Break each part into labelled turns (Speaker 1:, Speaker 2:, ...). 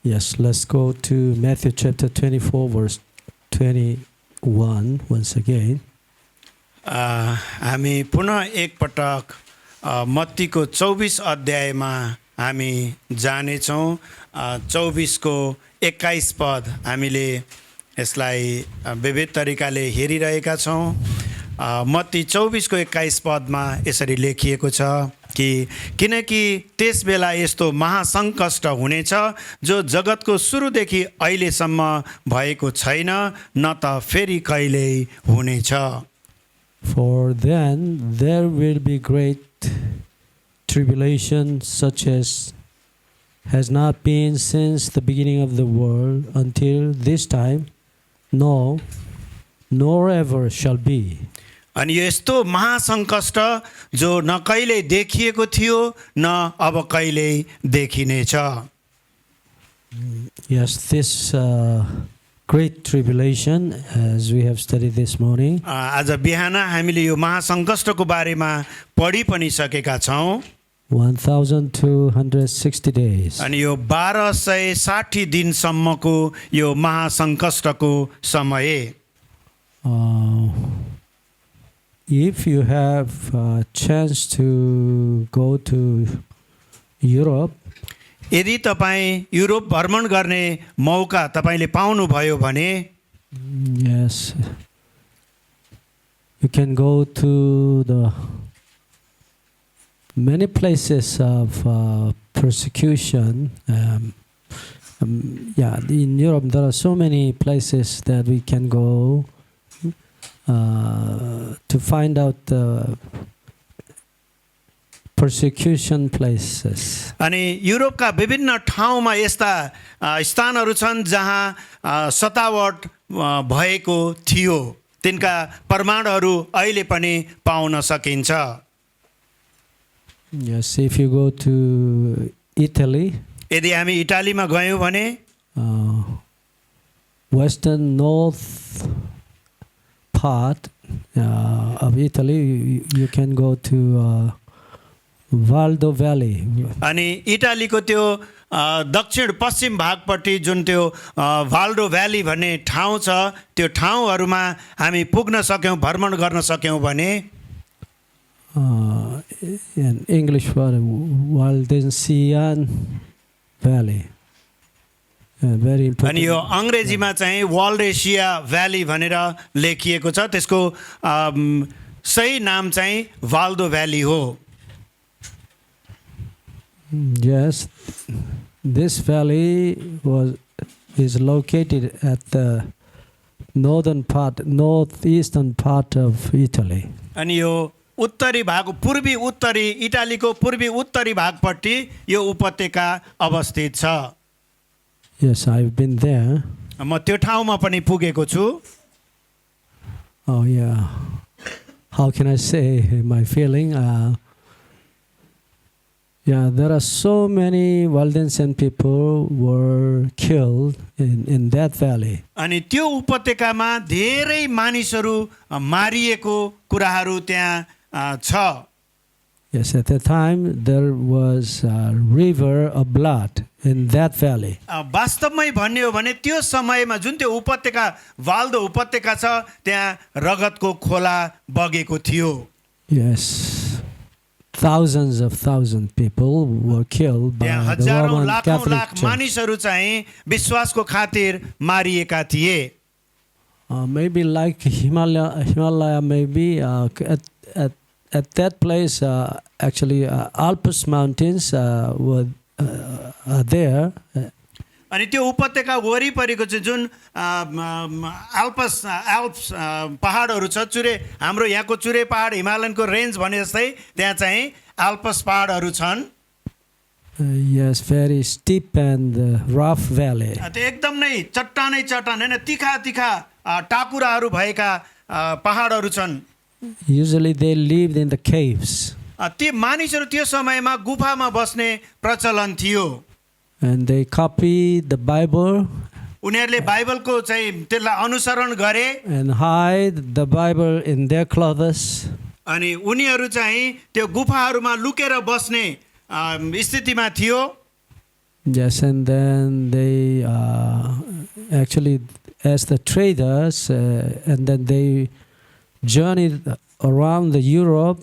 Speaker 1: Yes, let's go to Matthew chapter 24, verse 21 once again.
Speaker 2: हामी पुनः एकपटक मत्तीको 24 अध्यायमा हामी जानेछौँ। 24 को 21 पद हामीले यसलाई विविध तरिकाले हेरिरहेका छौँ। मत्ती 24 को 21 पदमा यसरी लेखिएको छ कि किनकि त्यस बेला यस्तो महासङ्कष्ट हुनेछ जो जगतको सुरुदेखि अहिलेसम्म भएको छैन, न त फेरि कहिल्यै हुनेछ।
Speaker 1: For then there will be great tribulation, such as has not been since the beginning of the world until this time, no, nor ever shall be.
Speaker 2: अनि यस्तो महासङ्कष्ट जो न कहिल्यै देखिएको थियो, न अब कहिल्यै देखिनेछ।
Speaker 1: Yes, this great tribulation, as we have studied this morning,
Speaker 2: आज बिहान हामीले यो महासङ्कष्टको बारेमा पढि पनि सकेका छौँ।
Speaker 1: 1260 days.
Speaker 2: अनि यो 1260 दिनसम्मको यो महासङ्कष्टको समय।
Speaker 1: If you have a chance to go to Europe,
Speaker 2: यदि तपाईँ युरोप भ्रमण गर्ने मौका तपाईले पाउनुभयो भने,
Speaker 1: yes, you can go to the many places of persecution. In Europe there are so many places that we can go to find out the persecution places.
Speaker 2: अनि युरोपका विभिन्न ठाउँमा यस्ता स्थानहरू छन् जहाँ सतावट भएको थियो, तिनका प्रमाणहरू अहिले पनि पाउन सकिन्छ।
Speaker 1: Yes, if you go to Italy,
Speaker 2: यदि हामी इटालीमा गयौँ भने
Speaker 1: western north part of Italy, you can go to Valdo Valley.
Speaker 2: अनि इटालीको त्यो दक्षिण पश्चिम भागपट्टि जुन त्यो भाल्डो भ्याली भन्ने ठाउँ छ, त्यो ठाउँहरूमा हामी पुग्न सक्यौँ, भ्रमण गर्न सक्यौँ भने
Speaker 1: in English word Waldensian Valley. Very important.
Speaker 2: अनि यो अङ्ग्रेजीमा चाहिँ वाल्डेसिया भ्याली भनेर लेखिएको छ, त्यसको सही नाम चाहिँ भाल्डो भ्याली हो।
Speaker 1: Yes, this valley is located at the northeastern part of Italy.
Speaker 2: अनि यो उत्तरी भाग, पूर्वी उत्तरी, इटालीको पूर्वी उत्तरी भागपट्टि यो उपत्यका अवस्थित छ।
Speaker 1: Yes, I've been there.
Speaker 2: म त्यो ठाउँमा पनि पुगेको छु।
Speaker 1: Oh yeah. How can I say my feeling? There are so many Waldensian people were killed in that valley.
Speaker 2: अनि त्यो उपत्यकामा धेरै मानिसहरू मारिएको कुराहरू त्यहाँ छ।
Speaker 1: Yes, at that time there was a river of blood in that valley.
Speaker 2: वास्तवमै भन्ने हो भने त्यो समयमा जुन त्यो उपत्यका वाल्दो उपत्यका छ, त्यहाँ रगतको खोला बगेको थियो।
Speaker 1: Yes. Thousands people were killed by the Roman Catholic Church.
Speaker 2: मानिसहरू चाहिँ विश्वासको खातिर मारिएका थिए।
Speaker 1: Maybe like Himalaya maybe at that place actually Alps mountains were there.
Speaker 2: अनि त्यो उपत्यका वरिपरिको चाहिँ जुन आल्प्स पहाडहरू छ, चुरे, हाम्रो यहाँको चुरे पहाड, हिमालयनको रेन्ज भने जस्तै त्यहाँ चाहिँ आल्प्स पहाडहरू छन्।
Speaker 1: Yes, very steep and rough valley.
Speaker 2: त्यो एकदम नै चट्टानै चट्टान हैन, तिखा तिखा टाकुराहरू भएका पहाडहरू छन्।
Speaker 1: Usually they lived in the caves.
Speaker 2: ती मानिसहरू त्यो समयमा गुफामा बस्ने प्रचलन थियो।
Speaker 1: And they copied the Bible.
Speaker 2: उनीहरूले बाइबलको चाहिँ त्यसलाई अनुसरण गरे।
Speaker 1: And hide the Bible in their clothes.
Speaker 2: अनि उनीहरू चाहिँ त्यो गुफाहरूमा लुकेर बस्ने स्थितिमा थियो।
Speaker 1: Yes, and then they actually, as the traders, and then they journeyed around the Europe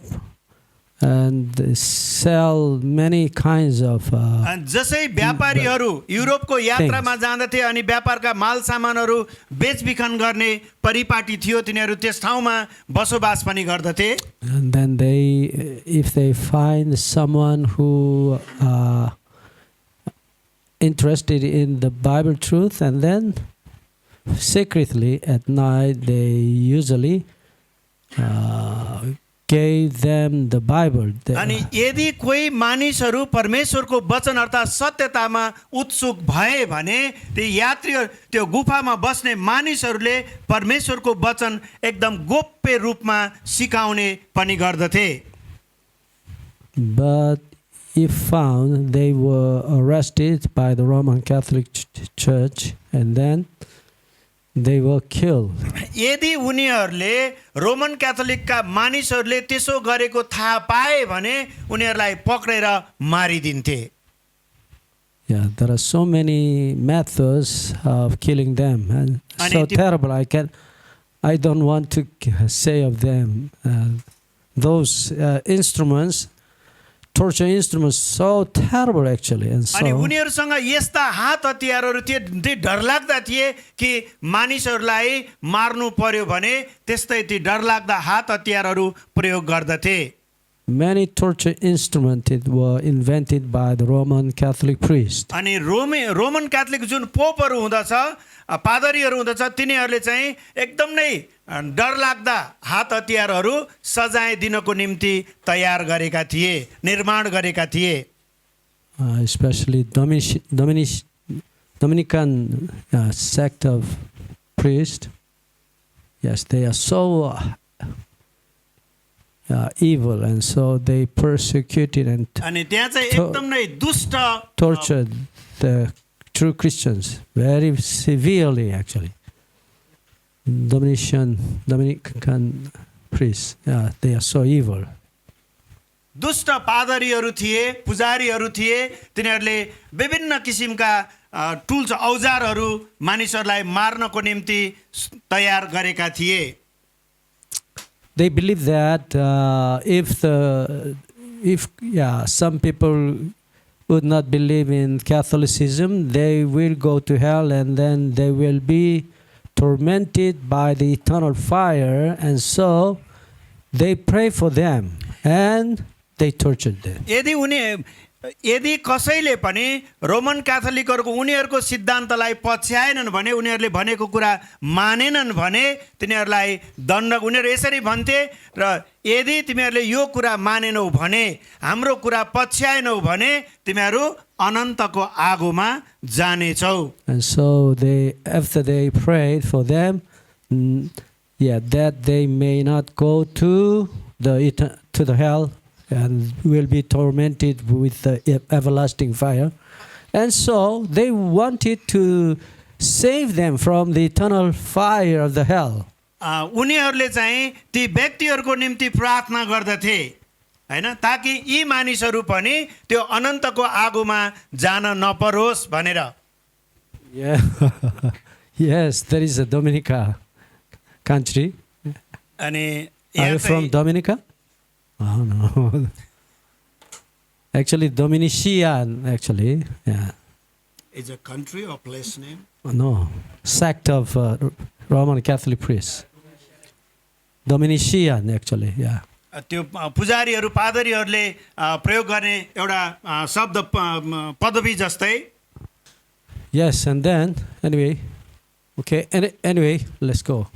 Speaker 1: and sell many kinds of
Speaker 2: अनि जसै व्यापारीहरू युरोपको यात्रामा जाँदथे अनि व्यापारका माल सामानहरू बेचबिखन गर्ने परिपाटी थियो, तिनीहरू त्यस ठाउँमा बसोबास पनि गर्दथे।
Speaker 1: and then they, if they find someone who interested in the Bible truth, and then secretly at night they usually gave them the Bible.
Speaker 2: अनि यदि कोही मानिसहरू परमेश्वरको वचन अर्थात् सत्यतामा उत्सुक भए भने ती यात्रीहरू त्यो गुफामा बस्ने मानिसहरूले परमेश्वरको वचन एकदम गोप्य रूपमा सिकाउने पनि गर्दथे।
Speaker 1: But if found, they were arrested by the Roman Catholic Church, and then they were killed.
Speaker 2: यदि उनीहरूले रोमन क्याथोलिकका मानिसहरूले त्यसो गरेको थाहा पाए भने उनीहरूलाई पक्रेर मारिदिन्थे।
Speaker 1: Yeah, there are so many methods of killing them, and so terrible. I don't want to say of them. Those instruments, torture instruments, so terrible actually, and so.
Speaker 2: अनि उनीहरूसँग यस्ता हात हतियारहरू थिए, ती डरलाग्दा थिए कि मानिसहरूलाई मार्नु पर्यो भने त्यस्तै ती डरलाग्दा हात हतियारहरू प्रयोग गर्दथे।
Speaker 1: Many torture instruments were invented by the Roman Catholic priest.
Speaker 2: अनि रोमन क्याथोलिक जुन पोपहरू हुँदछ, पादरीहरू हुँदछ, तिनीहरूले चाहिँ एकदम नै डरलाग्दा हात हतियारहरू सजाय दिनको निम्ति तयार गरेका थिए, निर्माण गरेका थिए।
Speaker 1: Especially Dominican sect of priests. Yes, they are so evil, and so they persecuted and
Speaker 2: अनि त्यहाँ चाहिँ एकदम नै दुष्ट
Speaker 1: tortured the true Christians very severely actually. Dominican priests, they are so evil.
Speaker 2: दुष्ट पादरीहरू थिए, पुजारीहरू थिए, तिनीहरूले विभिन्न किसिमका टुल्स औजारहरू मानिसहरूलाई मार्नको निम्ति तयार गरेका थिए।
Speaker 1: They believe that if some people would not believe in Catholicism, they will go to hell, and then they will be tormented by the eternal fire, and so they pray for them and they tortured them.
Speaker 2: यदि कसैले पनि Roman क्याथोलिकहरूको उनीहरूको सिद्धान्तलाई पछ्याएनन् भने, उनीहरूले भनेको कुरा मानेनन् भने तिनीहरूलाई दण्ड, उनीहरू यसरी भन्थे, र यदि तिमीहरूले यो कुरा मानेनौ भने, हाम्रो कुरा पछ्याएनौ भने तिमीहरू अनन्तको आगोमा जानेछौ।
Speaker 1: And so after they prayed for them, that they may not go to the hell and will be tormented with the everlasting fire. And so they wanted to save them from the eternal fire of the hell.
Speaker 2: उनीहरूले चाहिँ ती व्यक्तिहरूको निम्ति प्रार्थना गर्दथे, हैन, ताकि यी मानिसहरू पनि त्यो अनन्तको आगोमा जान नपरोस् भनेर।
Speaker 1: Yeah. Yes, there is a Dominica country.
Speaker 2: अनि
Speaker 1: Are you from Dominica? Oh no. Actually, Dominican, actually, yeah.
Speaker 2: Is a country or place name?
Speaker 1: No, sect of Roman Catholic priests. Dominican, actually, yeah.
Speaker 2: त्यो पुजारीहरू पादरीहरूले प्रयोग गर्ने एउटा शब्द पदवी जस्तै।
Speaker 1: Yes, and then anyway, let's go.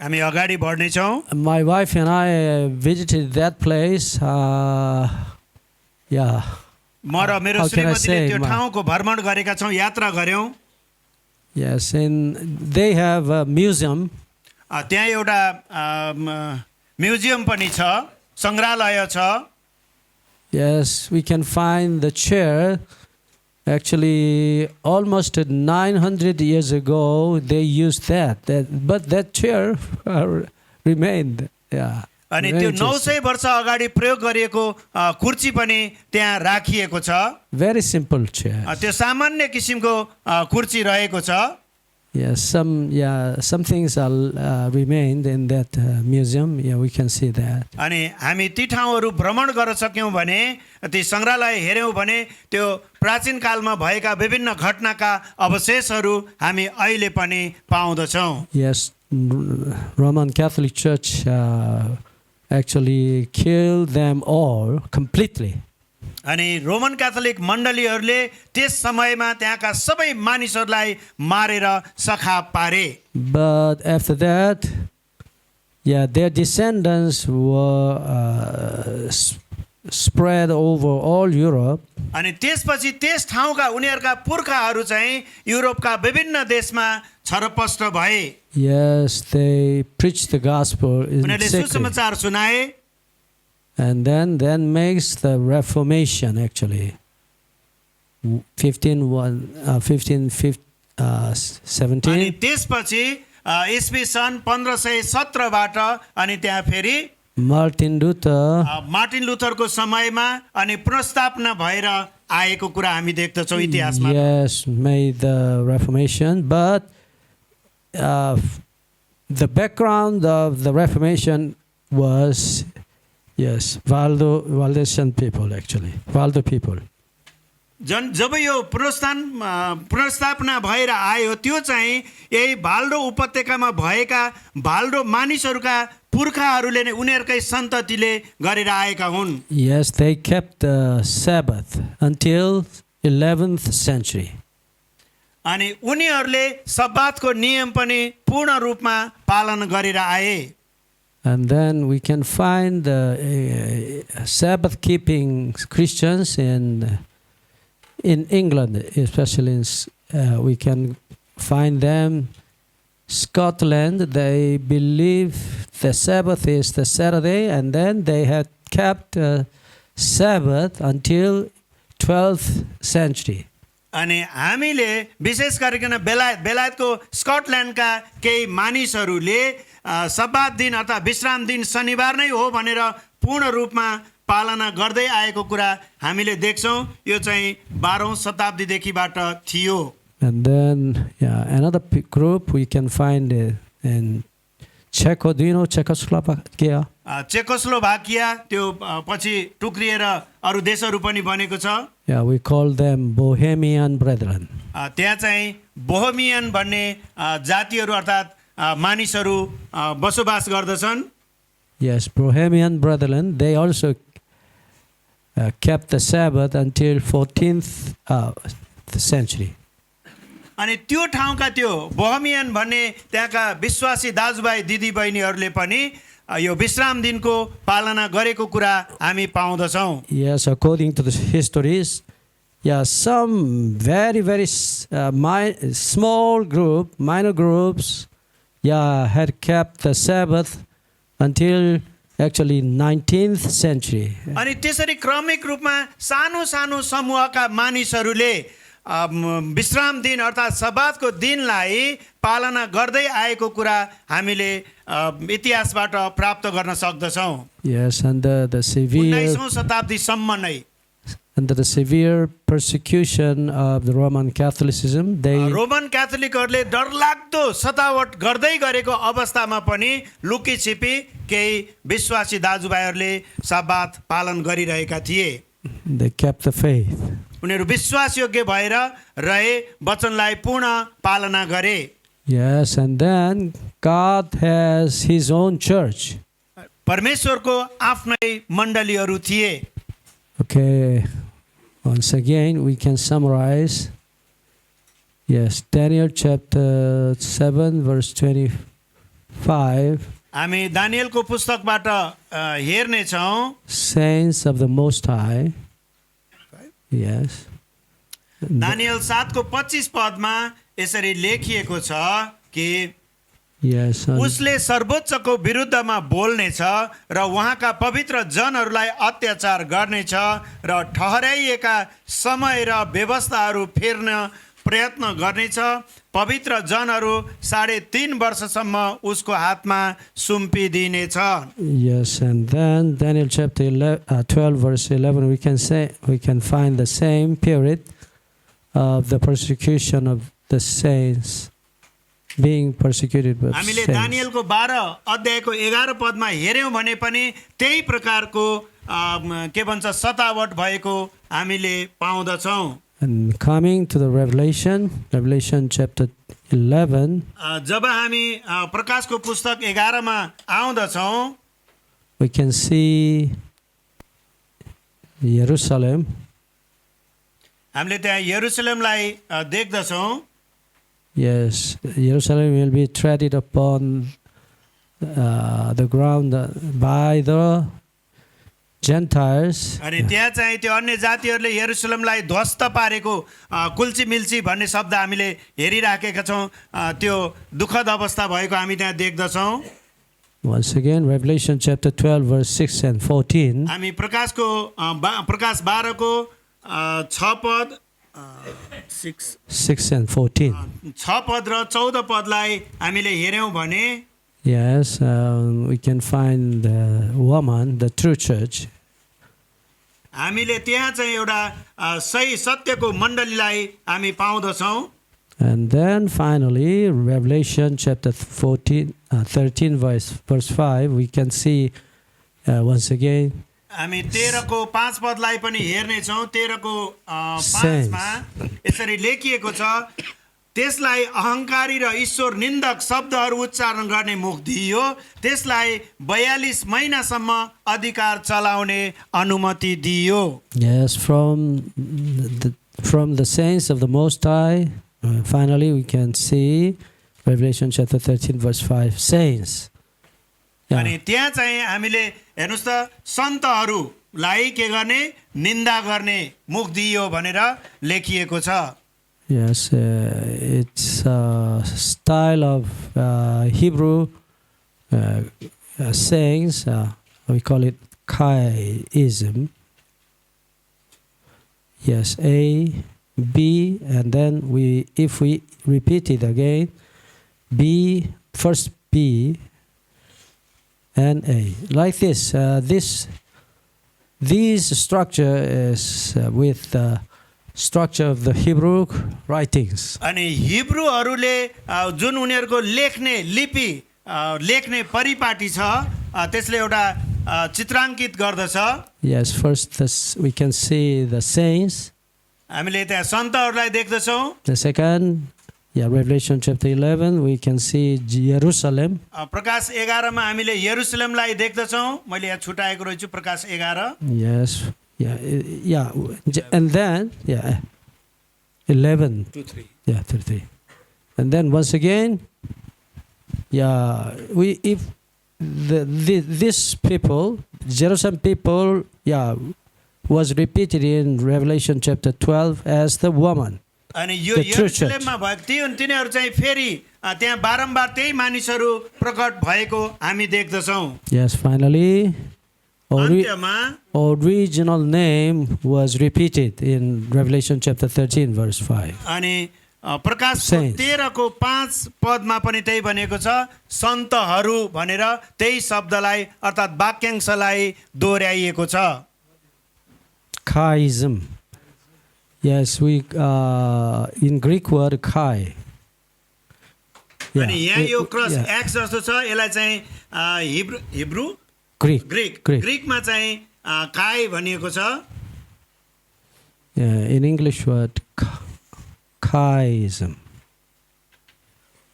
Speaker 2: हामी अगाडि बढ्ने छौं।
Speaker 1: My wife and I visited that place.
Speaker 2: म र मेरो श्रीमतीले त्यो ठाउँको भ्रमण गरेका छौं, यात्रा गर्यौं।
Speaker 1: Yes, and they have a museum.
Speaker 2: त्यहाँ एउटा म्युजियम पनि छ, संग्रहालय छ।
Speaker 1: Yes, we can find the chair. Actually, almost 900 years ago, they used that. But that chair remained. Yeah.
Speaker 2: अनि त्यो
Speaker 1: Ranges.
Speaker 2: 900 वर्ष अगाडि प्रयोग गरिएको कुर्सी पनि त्यहाँ राखिएको छ।
Speaker 1: Very simple chair.
Speaker 2: त्यो सामान्य किसिमको कुर्सी रहेको छ।
Speaker 1: Some things are remained in that museum. Yeah, we can see that.
Speaker 2: अनि हामी ती ठाउँहरू भ्रमण गर्न सक्यौँ भने, ती सङ्ग्रहालय हेऱ्यौँ भने त्यो प्राचीन कालमा भएका विभिन्न घटनाका अवशेषहरू हामी अहिले पनि पाउँदछौँ।
Speaker 1: Yes, Roman Catholic Church actually killed them all completely.
Speaker 2: अनि रोमन क्याथोलिक मण्डलीहरूले त्यस समयमा त्यहाँका सबै मानिसहरूलाई मारेर सखा पारे।
Speaker 1: But after that, their descendants were spread over all Europe.
Speaker 2: अनि त्यसपछि त्यस ठाउँका उनीहरूका पुर्खाहरू चाहिँ युरोपका विभिन्न देशमा छरपष्ट भए।
Speaker 1: Yes, they preached the gospel in
Speaker 2: उनीहरूले
Speaker 1: secret.
Speaker 2: सुसमाचार सुनाए।
Speaker 1: And then makes the Reformation actually. 1517.
Speaker 2: अनि त्यसपछि ईस्वी सन् 1517 बाट अनि त्यहाँ फेरि
Speaker 1: Martin Luther.
Speaker 2: मार्टिन लुथरको समयमा अनि पुनर्स्थापना भएर आएको कुरा हामी देख्दछौँ इतिहासमा।
Speaker 1: Yes, made the Reformation, but the background of the Reformation was Valdesian people actually, Valdo people.
Speaker 2: जब यो पुनर्स्थापना भएर आयो त्यो चाहिँ यही भाल्डो उपत्यकामा भएका भाल्डो मानिसहरूका पुर्खाहरूले नै उनीहरूकै सन्ततिले गरेर आएका हुन्।
Speaker 1: Yes, they kept the Sabbath until 11th century.
Speaker 2: अनि उनीहरूले सब्बातको नियम पनि पूर्ण रूपमा पालन गरेर आए।
Speaker 1: And then we can find Sabbath keeping Christians in England, especially we can find them. Scotland, they believe the Sabbath is the Saturday, and then they had kept Sabbath until 12th century.
Speaker 2: अनि हामीले विशेष गरिकन बेलायतको स्कटल्यान्डका केही मानिसहरूले सब्बात दिन अथवा विश्राम दिन शनिबार नै हो भनेर पूर्ण रूपमा पालना गर्दै आएको कुरा हामीले देख्छौँ। यो चाहिँ 12औं शताब्दीदेखिबाट थियो।
Speaker 1: And then another group we can find in Czechia. Do you know Czechoslovakia?
Speaker 2: Czechoslovakia त्यो पछि टुक्रिएर अरू देशहरू पनि बनेको छ।
Speaker 1: We call them Bohemian Brethren.
Speaker 2: त्यहाँ चाहिँ बोहेमियन भन्ने जातिहरू अर्थात् मानिसहरू बसोबास गर्दछन्।
Speaker 1: Yes, Bohemian Brethren, they also kept the Sabbath until 14th century.
Speaker 2: अनि त्यो ठाउँका त्यो बोहेमियन भन्ने त्यहाँका विश्वासी दाजुभाइ दिदीबहिनीहरूले पनि यो विश्राम दिनको पालना गरेको कुरा हामी पाउँदछौँ।
Speaker 1: Yes, according to the histories, some very small group, minor groups, had kept the Sabbath until actually 19th century.
Speaker 2: अनि त्यसरी क्रमिक रूपमा सानो सानो समूहका मानिसहरूले विश्राम दिन अर्थात् सब्बातको दिनलाई पालना गर्दै आएको कुरा हामीले इतिहासबाट प्राप्त गर्न सक्दछौँ।
Speaker 1: Yes, under the severe
Speaker 2: 19औं शताब्दीसम्म नै
Speaker 1: under the severe persecution of the Roman Catholicism, they
Speaker 2: Roman क्याथोलिकहरूले डरलाग्दो सतावट गर्दै गरेको अवस्थामा पनि लुकी छिपी केही विश्वासी दाजुभाइहरूले सब्बात पालन गरिरहेका थिए।
Speaker 1: kept the faith.
Speaker 2: उनीहरू विश्वासयोग्य भएर रहे, वचनलाई पूर्ण पालना गरे।
Speaker 1: Yes, and then God has His own church.
Speaker 2: परमेश्वरको आफ्नै मण्डलीहरू थिए।
Speaker 1: Okay, once again we can summarize. Yes, Daniel chapter 7 verse 25.
Speaker 2: हामी दानिएलको पुस्तकबाट हेर्ने छौँ।
Speaker 1: Saints of the Most High. Yes.
Speaker 2: Daniel 7 को 25 पदमा यसरी लेखिएको छ कि
Speaker 1: Yes.
Speaker 2: उसले सर्वोच्चको विरुद्धमा बोल्नेछ र उहाँका पवित्र जनहरूलाई अत्याचार गर्नेछ र ठहराइएका समय र व्यवस्थाहरू फेर्न प्रयत्न गर्नेछ पवित्र जनहरू 3.5 वर्षसम्म उसको हातमा सुम्पिदिनेछ
Speaker 1: Yes, and then Daniel chapter 12 verse 11 we can find the same period of the persecution of the saints, being persecuted by
Speaker 2: हामीले
Speaker 1: saints.
Speaker 2: दानिएलको 12 अध्यायको 11 पदमा हेर्यौं भने पनि त्यही प्रकारको के भन्छ सतावट भएको हामीले पाउँदछौं
Speaker 1: And coming to the Revelation chapter 11,
Speaker 2: जब हामी प्रकाशको पुस्तक 11 मा आउँदछौं
Speaker 1: we can see Jerusalem.
Speaker 2: हामीले त्यहाँ यरुशलेमलाई देख्दछौं
Speaker 1: Yes, Jerusalem will be treaded upon the ground by the Gentiles.
Speaker 2: अनि त्यहाँ चाहिँ त्यो अन्य जातिहरूले यरुशलेमलाई ध्वस्त पारेको कुल्ची मिल्ची भन्ने शब्द हामीले हेरिराखेका छौं त्यो दुःखद अवस्था भएको हामी त्यहाँ देख्दछौं
Speaker 1: Once again, Revelation chapter 12 verse 6 and 14.
Speaker 2: हामी प्रकाश 12 को 6 पद
Speaker 1: 6 and 14.
Speaker 2: 6 पद र 14 पदलाई हामीले हेर्यौं भने
Speaker 1: Yes, we can find the woman, the true church.
Speaker 2: हामीले त्यहाँ चाहिँ एउटा सही सत्यको मण्डलीलाई हामी पाउँदछौं
Speaker 1: And then finally, Revelation chapter 13 verse 5, we can see once again
Speaker 2: हामी 13 को 5 पदलाई पनि हेर्ने छौं 13 को 5 मा यसरी लेखिएको छ त्यसलाई अहंकारी र ईश्वर निन्दक शब्दहरू उच्चारण गर्ने मुख दिइयो त्यसलाई 42 महिनासम्म अधिकार चलाउने अनुमति दिइयो
Speaker 1: Yes, from the saints of the Most High, finally we can see Revelation chapter 13 verse 5, saints.
Speaker 2: अनि त्यहाँ चाहिँ हामीले हेर्नुस् त सन्तहरूलाई के गर्ने निन्दा गर्ने मुख दिइयो भनेर लेखिएको छ
Speaker 1: Yes, it's a style of Hebrew sayings. We call it Kaiism. Yes, A, B, and then if we repeat it again, B, first B, and A. Like this. This structure is with the structure of the Hebrew writings.
Speaker 2: अनि हिब्रूहरूले जुन उनीहरूको लेख्ने लिपि लेख्ने परिपाटी छ त्यसले एउटा चित्राङ्कित गर्दछ
Speaker 1: Yes, first we can see the saints.
Speaker 2: हामीले त्यहाँ सन्तहरूलाई देख्दछौं
Speaker 1: The second, Revelation chapter 11, we can see Jerusalem.
Speaker 2: प्रकाश 11 मा हामीले यरुशलेमलाई देख्दछौं मैले यहाँ छुटाएको रहेछु प्रकाश 11
Speaker 1: Yes, and then 11
Speaker 2: 2 3
Speaker 1: 3 and then once again if this people, Jerusalem people, was repeated in Revelation chapter 12 as the woman.
Speaker 2: अनि यो यरुशलेममा भएको तिनीहरू चाहिँ फेरि त्यहाँ बारम्बार त्यही मानिसहरू प्रकट भएको हामी देख्दछौं
Speaker 1: Yes, finally
Speaker 2: अन्त्यमा
Speaker 1: original name was repeated in Revelation chapter 13 verse 5.
Speaker 2: अनि प्रकाश 13 को 5 पदमा पनि त्यही भनेको छ सन्तहरू भनेर त्यही शब्दलाई अर्थात वाक्यांशलाई दोहोर्याइएको छ
Speaker 1: Chaism. Yes, we in Greek word kai.
Speaker 2: अनि यहाँ यो क्रस एक्स जस्तो छ यसलाई चाहिँ हिब्रू ग्रीकमा चाहिँ काय भनिएको छ
Speaker 1: in English word chaism.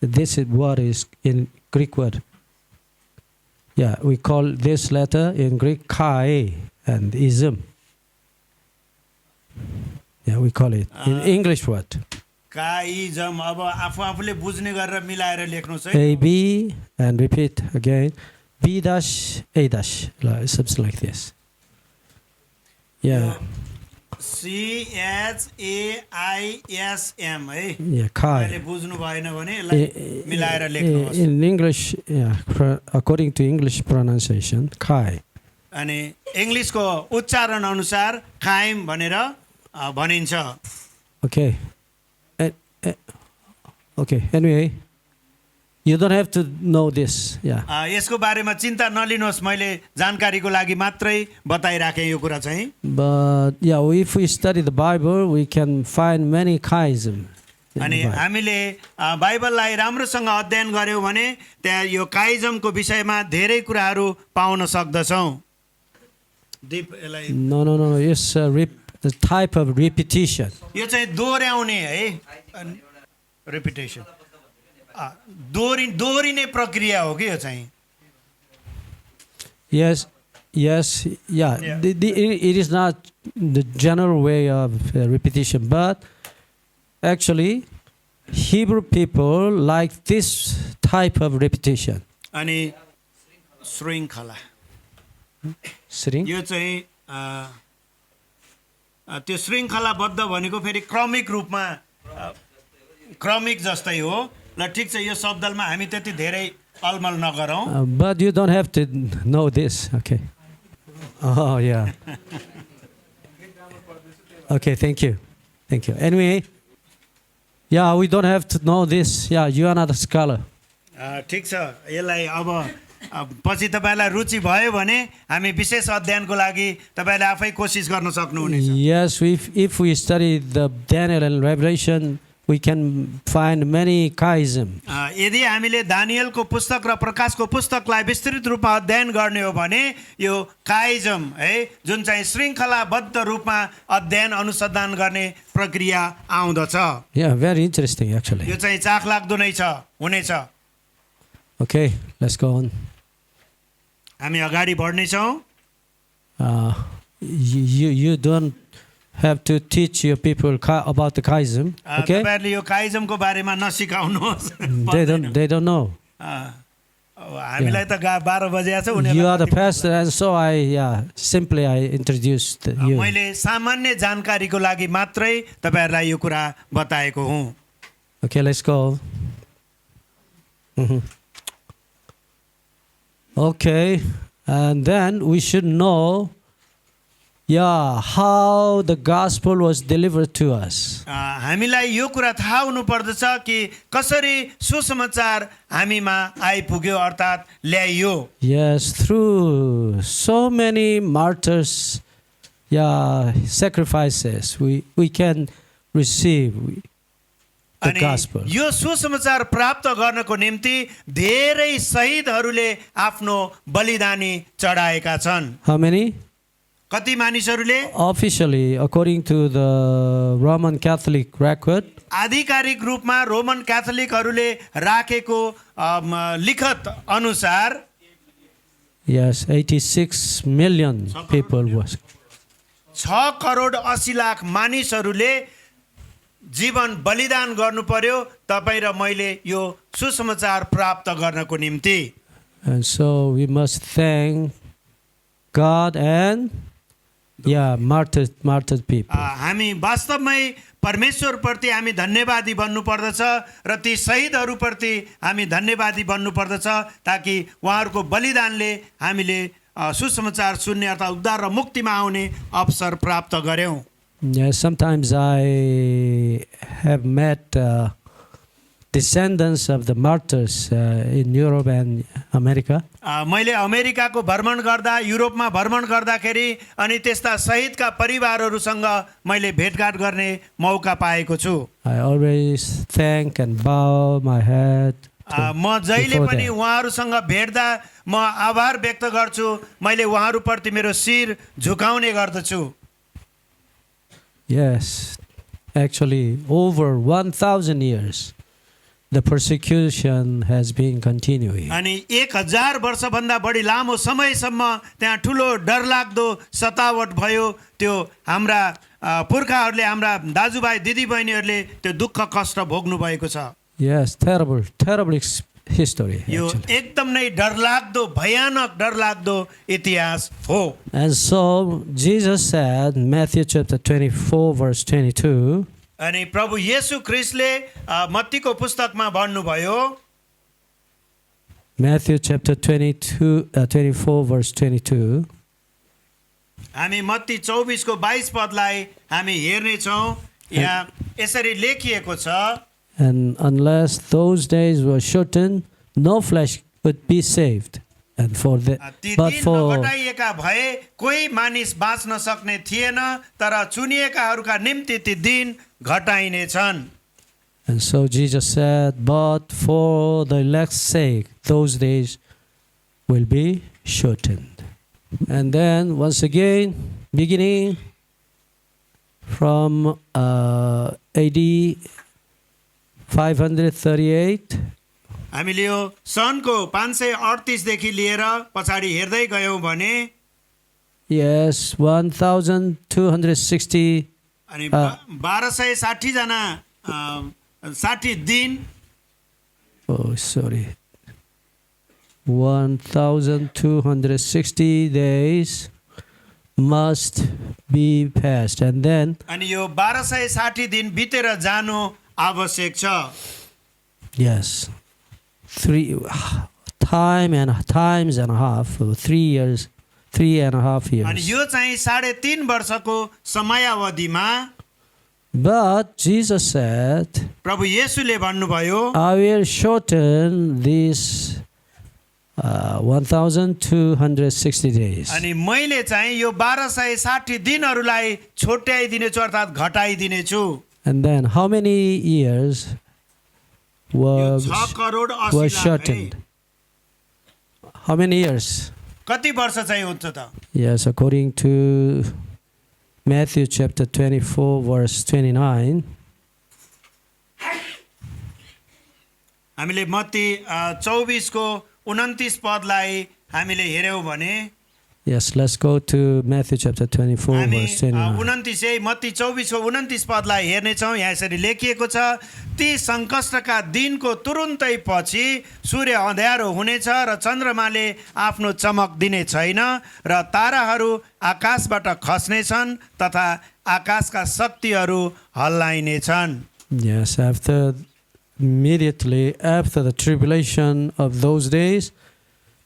Speaker 1: This word is in Greek word. We call this letter in Greek kai and ism. We call it in English word.
Speaker 2: काइजम अब आफूले बुझ्ने गरेर मिलाएर लेख्नुस् है
Speaker 1: A B and repeat again. B dash A dash, something like this.
Speaker 2: CHAISM है
Speaker 1: Kai.
Speaker 2: अहिले बुझ्नु भएन भने यसलाई मिलाएर लेख्नुहोस्
Speaker 1: In English, according to English pronunciation, Kai.
Speaker 2: अनि इंग्लिशको उच्चारण अनुसार कायम भनेर भनिन्छ
Speaker 1: Okay. Okay, anyway, you don't have to know this. Yeah.
Speaker 2: यसको बारेमा चिन्ता नलिनुहोस्, मैले जानकारीको लागि मात्रै बताइराखेँ यो कुरा चाहिँ।
Speaker 1: But yeah, if we study the Bible, we can find many chiasm.
Speaker 2: अनि हामीले बाइबललाई राम्रोसँग अध्ययन गर्यौँ भने त्यहाँ यो काइजमको विषयमा धेरै कुराहरू पाउन सक्दछौँ।
Speaker 1: No. It's the type of repetition.
Speaker 2: यो चाहिँ दोहोऱ्याउने है, रिपिटेसन, दोहोरिने प्रक्रिया हो कि यो चाहिँ।
Speaker 1: Yes, yeah. It is not the general way of repetition, but actually, Hebrew people like this type of repetition.
Speaker 2: अनि श्रृङ्खला,
Speaker 1: Sitting.
Speaker 2: यो चाहिँ त्यो श्रृङ्खलाबद्ध भनेको फेरि क्रमिक रूपमा, क्रमिक जस्तै हो। ल ठिक छ, यो शब्दमा हामी त्यति धेरै अलमल नगरौँ।
Speaker 1: But you don't have to know this, okay? Oh, yeah. Okay, thank you. Anyway, yeah, we don't have to know this. Yeah, you are not a scholar.
Speaker 2: ठिक छ, यसलाई अब पछि तपाईँलाई रुचि भयो भने हामी विशेष अध्ययनको लागि तपाईँले आफै कोसिस गर्न सक्नुहुनेछ।
Speaker 1: Yes, if we study the Daniel and Revelation, we can find many chiasm.
Speaker 2: यदि हामीले दानियलको पुस्तक र प्रकाशको पुस्तकलाई विस्तृत रूपमा अध्ययन गर्ने हो भने यो काइजम है, जुन चाहिँ श्रृङ्खलाबद्ध रूपमा अध्ययन अनुसन्धान गर्ने प्रक्रिया आउँदछ।
Speaker 1: Yeah, very interesting actually.
Speaker 2: यो चाहिँ चाखलाग्दो नै छ, हुनेछ।
Speaker 1: Okay, let's go on.
Speaker 2: हामी अगाडि बढ्नेछौँ।
Speaker 1: You don't have to teach your people about the chiasm, okay?
Speaker 2: तपाईहरुले यो काइजमको बारेमा नसिकाउनुहोस्।
Speaker 1: They don't know.
Speaker 2: हामीलाई त 12 बजे छ, उनीहरुलाई
Speaker 1: You are the pastor, and so I introduced you.
Speaker 2: मैले सामान्य जानकारीको लागि मात्रै तपाईहरुलाई यो कुरा बताएको हुँ।
Speaker 1: Okay, let's go. Okay, and then we should know, how the gospel was delivered to us.
Speaker 2: हामीलाई यो कुरा थाहा हुनु पर्दछ कि कसरी सुसमाचार हामीमा आइपुग्यो, अर्थात् ल्याइयो।
Speaker 1: Yes, through so many martyrs, sacrifices, we can receive the gospel.
Speaker 2: यो सुसमाचार प्राप्त गर्नको निम्ति धेरै शहीदहरूले आफ्नो बलिदानी चढाएका छन्।
Speaker 1: How many?
Speaker 2: कति मानिसहरूले?
Speaker 1: Officially, according to the Roman Catholic record,
Speaker 2: आधिकारिक रूपमा रोमन क्याथोलिकहरूले राखेको लिखत अनुसार,
Speaker 1: yes, 86 million people was.
Speaker 2: 6 crore 80 lakh मानिसहरूले जीवन बलिदान गर्नु पर्यो तपाई र मैले यो सुसमाचार प्राप्त गर्नको निम्ति।
Speaker 1: And so we must thank God and martyred people.
Speaker 2: हामी वास्तवमै परमेश्वर प्रति हामी धन्यवादी बन्नु पर्दछ र ती शहीदहरू प्रति हामी धन्यवादी बन्नु पर्दछ ताकि उहाँहरूको बलिदानले हामीले सुसमाचार सुन्ने अर्थात् उद्धार र मुक्तिमा आउने अवसर प्राप्त गर्यौं।
Speaker 1: Yes, sometimes I have met descendants of the martyrs in Europe and America.
Speaker 2: मैले अमेरिकाको भ्रमण गर्दा, युरोपमा भ्रमण गर्दाखेरि अनि त्यस्ता शहीदका परिवारहरूसँग मैले भेटघाट गर्ने मौका पाएको छु।
Speaker 1: I always thank and bow my head.
Speaker 2: म जहिले पनि उहाँहरूसँग भेट्दा म आभार व्यक्त गर्छु, मैले उहाँहरूप्रति मेरो शिर झुकाउने गर्दछु।
Speaker 1: Yes, actually over 1,000 years the persecution has been continuing.
Speaker 2: अनि 1000 वर्षभन्दा बढी लामो समयसम्म त्यहाँ ठुलो डरलाग्दो सतावट भयो। त्यो हाम्रा पुर्खाहरूले, हाम्रा दाजुभाइ दिदीबहिनीहरूले त्यो दुःख कष्ट भोग्नु भएको छ।
Speaker 1: Yes, terrible history.
Speaker 2: यो एकदम नै डरलाग्दो, भयानक डरलाग्दो इतिहास हो।
Speaker 1: And so Jesus said, Matthew chapter 24 verse 22,
Speaker 2: अनि प्रभु येशू ख्रीष्टले मत्तीको पुस्तकमा भन्नुभयो,
Speaker 1: Matthew chapter 24 verse 22,
Speaker 2: हामी मत्ती 24 को 22 पदलाई हामी हेर्ने छौं। यहाँ यसरी लेखिएको छ,
Speaker 1: And unless those days were shortened, no flesh could be saved. And for the
Speaker 2: ती
Speaker 1: but
Speaker 2: दिन
Speaker 1: for
Speaker 2: नघटाइएका भए कोही मानिस बाँच्न सक्ने थिएन, तर चुनिएकाहरूका निम्ति ती दिन घटाइनेछन्।
Speaker 1: and so Jesus said, but for the elect's sake, those days will be shortened. And then once again, beginning from AD 538,
Speaker 2: हामीले यो सनको 538 देखि लिएर पछाडि हेर्दै गयौँ भने
Speaker 1: yes, 1260
Speaker 2: अनि 1260 जना 60 दिन
Speaker 1: oh sorry 1260 days must be passed, and then
Speaker 2: अनि यो 1260 दिन बितेर जानु आवश्यक छ।
Speaker 1: yes, times and a half, 3 years, 3.5
Speaker 2: अनि
Speaker 1: years.
Speaker 2: यो चाहिँ 3.5 वर्षको समयावधिमा
Speaker 1: But Jesus said,
Speaker 2: प्रभु येशूले भन्नुभयो,
Speaker 1: I will shorten these 1260 days.
Speaker 2: अनि मैले चाहिँ यो 1260 दिनहरूलाई छोट्याइदिनेछु अर्थात् घटाइदिनेछु।
Speaker 1: And then how many years
Speaker 2: यो
Speaker 1: was
Speaker 2: 6 करोड 80
Speaker 1: was
Speaker 2: लाख है।
Speaker 1: shortened? How many years?
Speaker 2: कति वर्ष चाहिँ हुन्छ त?
Speaker 1: Yes, according to Matthew chapter 24, verse 29.
Speaker 2: हामीले मत्ती 24 को 29 पदलाई हामीले हेर्यौं भने
Speaker 1: Yes, let's go to Matthew chapter 24,
Speaker 2: हामी
Speaker 1: verse 29.
Speaker 2: 29 मत्ती 24 को 29 पदलाई हेर्नेछौँ। यहाँ यसरी लेखिएको छ, ती सङ्कष्टका दिनको तुरुन्तै पछि सूर्य अँध्यारो हुनेछ र चन्द्रमाले आफ्नो चमक दिने छैन र ताराहरू आकाशबाट खस्नेछन् तथा आकाशका शक्तिहरू हल्लाइनेछन्।
Speaker 1: Yes, immediately after the tribulation of those days,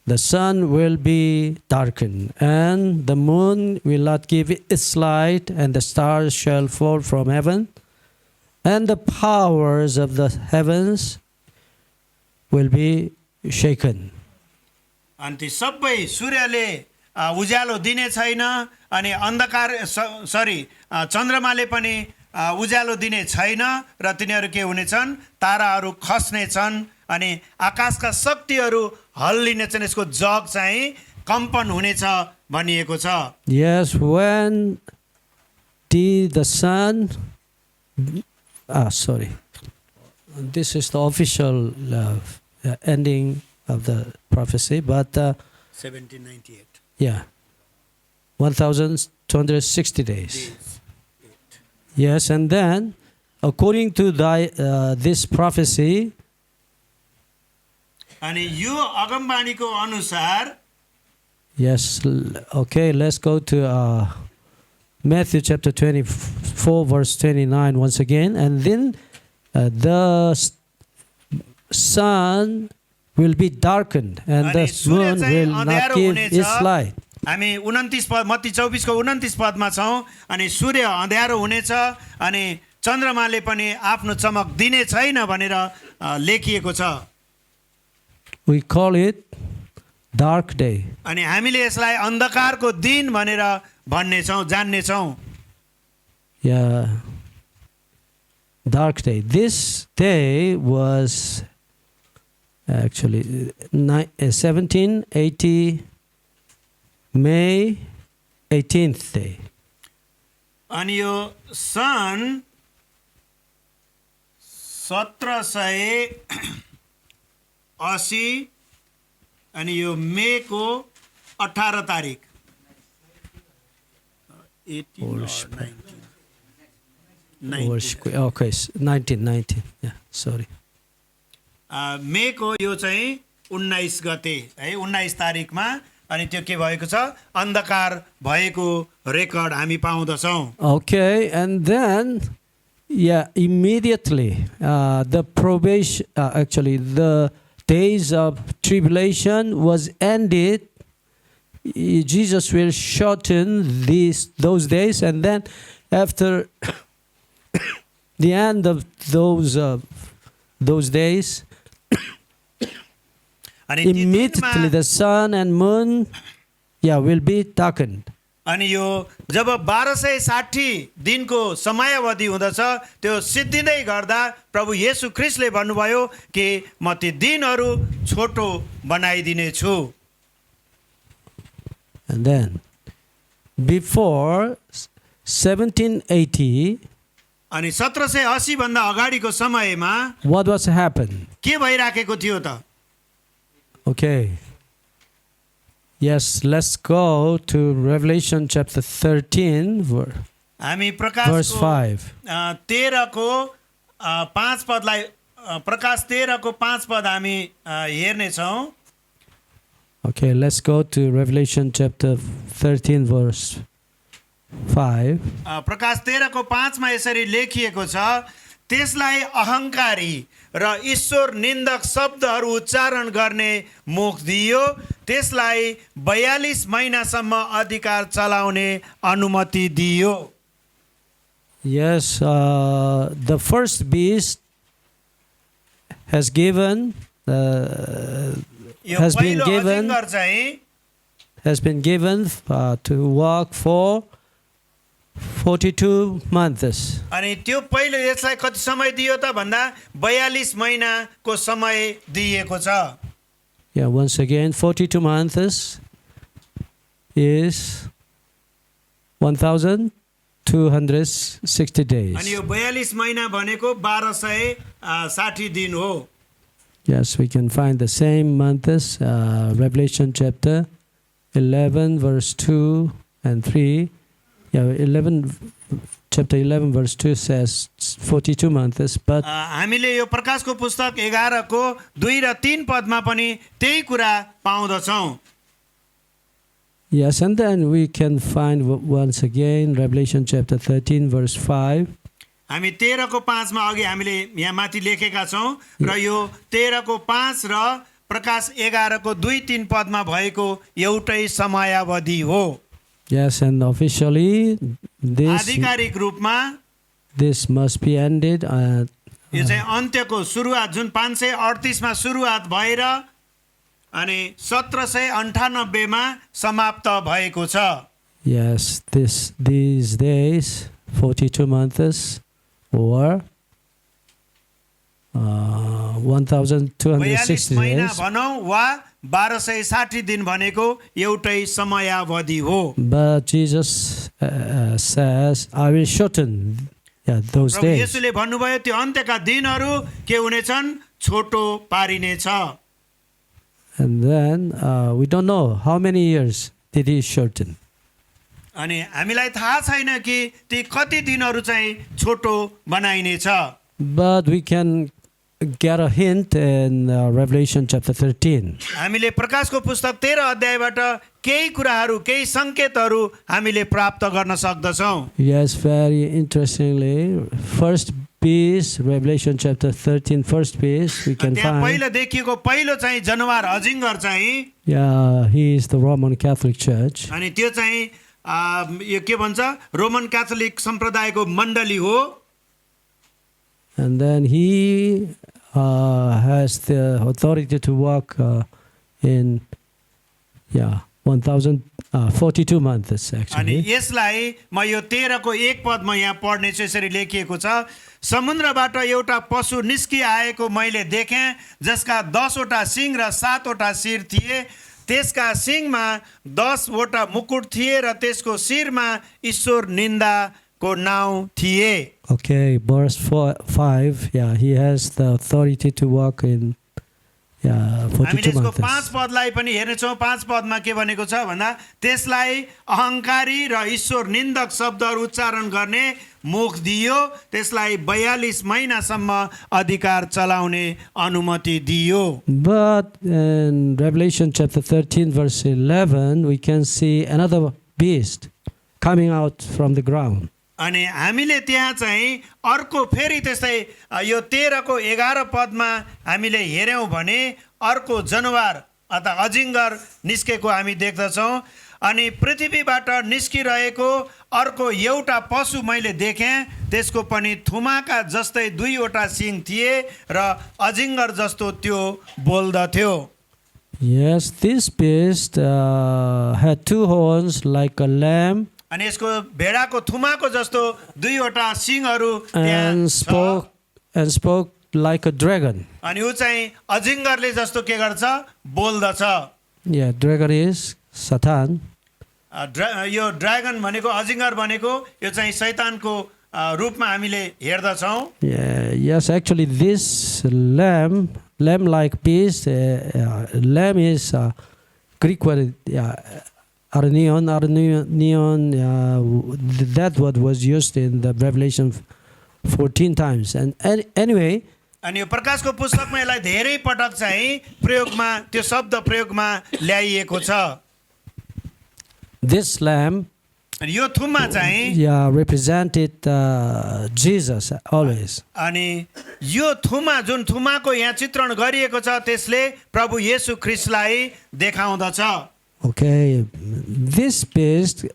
Speaker 1: the sun will be darkened, and the moon will not give its light, and the stars shall fall from heaven, and the powers of the heavens will be shaken.
Speaker 2: अनि ती सबै सूर्यले उज्यालो दिने छैन अनि अन्धकार चन्द्रमाले पनि उज्यालो दिने छैन र तिनीहरू के हुनेछन्, ताराहरू खस्नेछन् अनि आकाशका शक्तिहरू हल्लिनेछन्। यसको जग चाहिँ कम्पन हुनेछ भनिएको छ।
Speaker 1: Yes, when the sun, this is the official ending of the prophecy, but
Speaker 2: 1798
Speaker 1: yeah, 1260 days. Yes, and then according to this prophecy,
Speaker 2: अनि यो अगमबाणीको अनुसार
Speaker 1: yes, okay, let's go to Matthew chapter 24, verse 29 once again. And then the sun will be darkened and the moon will not give its light.
Speaker 2: हामी 29 पद मत्ती 24 को 29 पदमा छौँ। अनि सूर्य अँध्यारो हुनेछ अनि चन्द्रमाले पनि आफ्नो चमक दिने छैन भनेर लेखिएको छ।
Speaker 1: We call it dark day.
Speaker 2: अनि हामीले यसलाई अन्धकारको दिन भनेर भन्नेछौँ, जान्नेछौँ।
Speaker 1: Yeah, dark day. This day was actually 1780 May 18th day.
Speaker 2: अनि यो सन् 1780 अनि यो मे को 18 तारिक
Speaker 1: Okay, 1919. Yeah, sorry.
Speaker 2: मे को यो चाहिँ 19 गते है, 19 तारिकमा अनि त्यो के भएको छ, अन्धकार भएको रेकर्ड हामी पाउँदछौँ।
Speaker 1: Okay, and then immediately the probation, actually the days of tribulation was ended. Jesus will shorten those days, and then after the end of those those days,
Speaker 2: अनि ती दिनमा
Speaker 1: immediately the sun and moon, will be darkened.
Speaker 2: अनि यो जब 1260 दिनको समयावधि हुँदछ त्यो सिद्धिँदै गर्दा प्रभु येशू ख्रीष्टले भन्नुभयो कि म ती दिनहरू छोटो बनाइदिनेछु।
Speaker 1: And then, before 1780,
Speaker 2: अनि 1780 भन्दा अगाडिको समयमा
Speaker 1: what was happened?
Speaker 2: के भइराखेको थियो त?
Speaker 1: Okay. Yes, let's go to Revelation chapter 13,
Speaker 2: हामी
Speaker 1: verse
Speaker 2: प्रकाशको
Speaker 1: 5.
Speaker 2: 13 को 5 पदलाई प्रकाश 13 को 5 पद हामी हेर्ने छौं।
Speaker 1: Okay, let's go to Revelation chapter 13, verse 5.
Speaker 2: प्रकाश 13 को 5 मा यसरी लेखिएको छ, त्यसलाई अहंकारी र ईश्वर निन्दक शब्दहरू उच्चारण गर्ने मुख दियो, त्यसलाई 42 महिनासम्म अधिकार चलाउने अनुमति दियो।
Speaker 1: Yes, the first beast has given,
Speaker 2: यो
Speaker 1: has been
Speaker 2: पहिलो
Speaker 1: given,
Speaker 2: अजिङ्गर चाहिँ
Speaker 1: to walk for 42 months.
Speaker 2: अनि त्यो पहिलो यसलाई कति समय दियो त भन्दा 42 महिनाको समय दिएको छ।
Speaker 1: Yeah, once again, 42 months is 1,260 days.
Speaker 2: अनि यो 42 महिना भनेको 1260 दिन हो।
Speaker 1: Yes, we can find the same months. Revelation chapter 11, verse 2 and 3. Chapter 11, verse 2 says 42 months, but
Speaker 2: हामीले यो प्रकाशको पुस्तक 11 को 2 र 3 पदमा पनि त्यही कुरा पाउँदछौं।
Speaker 1: yes, and then we can find once again Revelation chapter 13, verse 5.
Speaker 2: हामी 13 को 5 मा अघि हामीले यहाँ माथि लेखेका छौं र यो 13 को 5 र प्रकाश 11 को 2-3 पदमा भएको एउटै समयावधि हो।
Speaker 1: Yes, and officially
Speaker 2: आधिकारिक रूपमा
Speaker 1: this must be ended.
Speaker 2: यो चाहिँ अन्त्यको सुरुवात जुन 538 मा सुरुवात भएर अनि 1798 मा समाप्त भएको छ।
Speaker 1: Yes, these days, 42 months or 1,260
Speaker 2: महिना
Speaker 1: days.
Speaker 2: भनौं वा 1260 दिन भनेको एउटै समयावधि हो।
Speaker 1: But Jesus says, I will shorten those
Speaker 2: प्रभु
Speaker 1: days.
Speaker 2: येशूले भन्नुभयो त्यो अन्त्यका दिनहरू के हुनेछन्, छोटो पारिनेछ।
Speaker 1: And then we don't know how many years did he shorten.
Speaker 2: अनि हामीलाई थाहा छैन कि ती कति दिनहरू चाहिँ छोटो बनाइनेछ।
Speaker 1: But we can get a hint in Revelation chapter 13.
Speaker 2: हामीले प्रकाशको पुस्तक 13 अध्यायबाट केही कुराहरू केही संकेतहरू हामीले प्राप्त गर्न सक्दछौं।
Speaker 1: Yes, very interestingly, first beast, Revelation chapter 13, first beast, we can
Speaker 2: त्यहाँ
Speaker 1: find.
Speaker 2: पहिलो देखिएको पहिलो चाहिँ जनावर अजिङ्गर चाहिँ
Speaker 1: Yeah, he is the Roman Catholic Church.
Speaker 2: अनि त्यो चाहिँ यो के भन्छ, रोमन क्याथोलिक सम्प्रदायको मण्डली हो।
Speaker 1: And then he has the authority to walk in 1,042 months
Speaker 2: अनि
Speaker 1: actually.
Speaker 2: यसलाई म यो 13 को 1 पदमा यहाँ पढ्ने छु, यसरी लेखिएको छ, समुद्रबाट एउटा पशु निस्किआएको मैले देखेँ, जसका 10 वटा सिङ र 7 वटा शिर थिए, त्यसका सिङमा 10 वटा मुकुट थिए र त्यसको शिरमा ईश्वर निन्दाको नाउँ थिए।
Speaker 1: Okay, verse 5, he has the authority to walk in 42
Speaker 2: हामीले यसको 5
Speaker 1: months.
Speaker 2: पदलाई पनि हेर्नेछौँ। 5 पदमा के भनेको छ भन्दा त्यसलाई अहंकारी र ईश्वर निन्दक शब्दहरू उच्चारण गर्ने मुख दियो, त्यसलाई 42 महिनासम्म अधिकार चलाउने अनुमति दियो।
Speaker 1: But in Revelation chapter 13, verse 11, we can see another beast coming out from the ground.
Speaker 2: अनि हामीले त्यहाँ चाहिँ अर्को फेरि त्यस्तै यो 13 को 11 पदमा हामीले हेर्यौं भने अर्को जनावर अथवा अजिङ्गर निस्केको हामी देख्दछौं। अनि पृथ्वीबाट निस्किरहेको अर्को एउटा पशु मैले देखेँ, त्यसको पनि थुमाका जस्तै दुईवटा सिङ थिए र अजिङ्गर जस्तो त्यो बोल्दथ्यो।
Speaker 1: Yes, this beast had two horns like a lamb
Speaker 2: अनि यसको भेडाको थुमाको जस्तो दुईवटा सिङहरू त्यहाँ
Speaker 1: and
Speaker 2: छ।
Speaker 1: spoke like a dragon.
Speaker 2: अनि ऊ चाहिँ अजिङ्गरले जस्तो के गर्छ, बोल्दछ।
Speaker 1: Yeah, dragon is Satan.
Speaker 2: यो ड्रागन भनेको, अजिङ्गर भनेको यो चाहिँ शैतानको रूपमा हामीले हेर्दछौँ।
Speaker 1: Yeah, yes, actually this lamb-like beast, lamb is Greek word, arnion, that word was used in the Revelation 14 times. And anyway,
Speaker 2: अनि यो प्रकाशको पुस्तकमा यसलाई धेरै पटक चाहिँ प्रयोगमा, त्यो शब्द प्रयोगमा ल्याइएको छ।
Speaker 1: this lamb
Speaker 2: अनि यो थुमा चाहिँ
Speaker 1: represented Jesus always.
Speaker 2: अनि यो थुमा, जुन थुमाको यहाँ चित्रण गरिएको छ, त्यसले प्रभु येशू ख्रीष्टलाई देखाउँदछ।
Speaker 1: Okay, this beast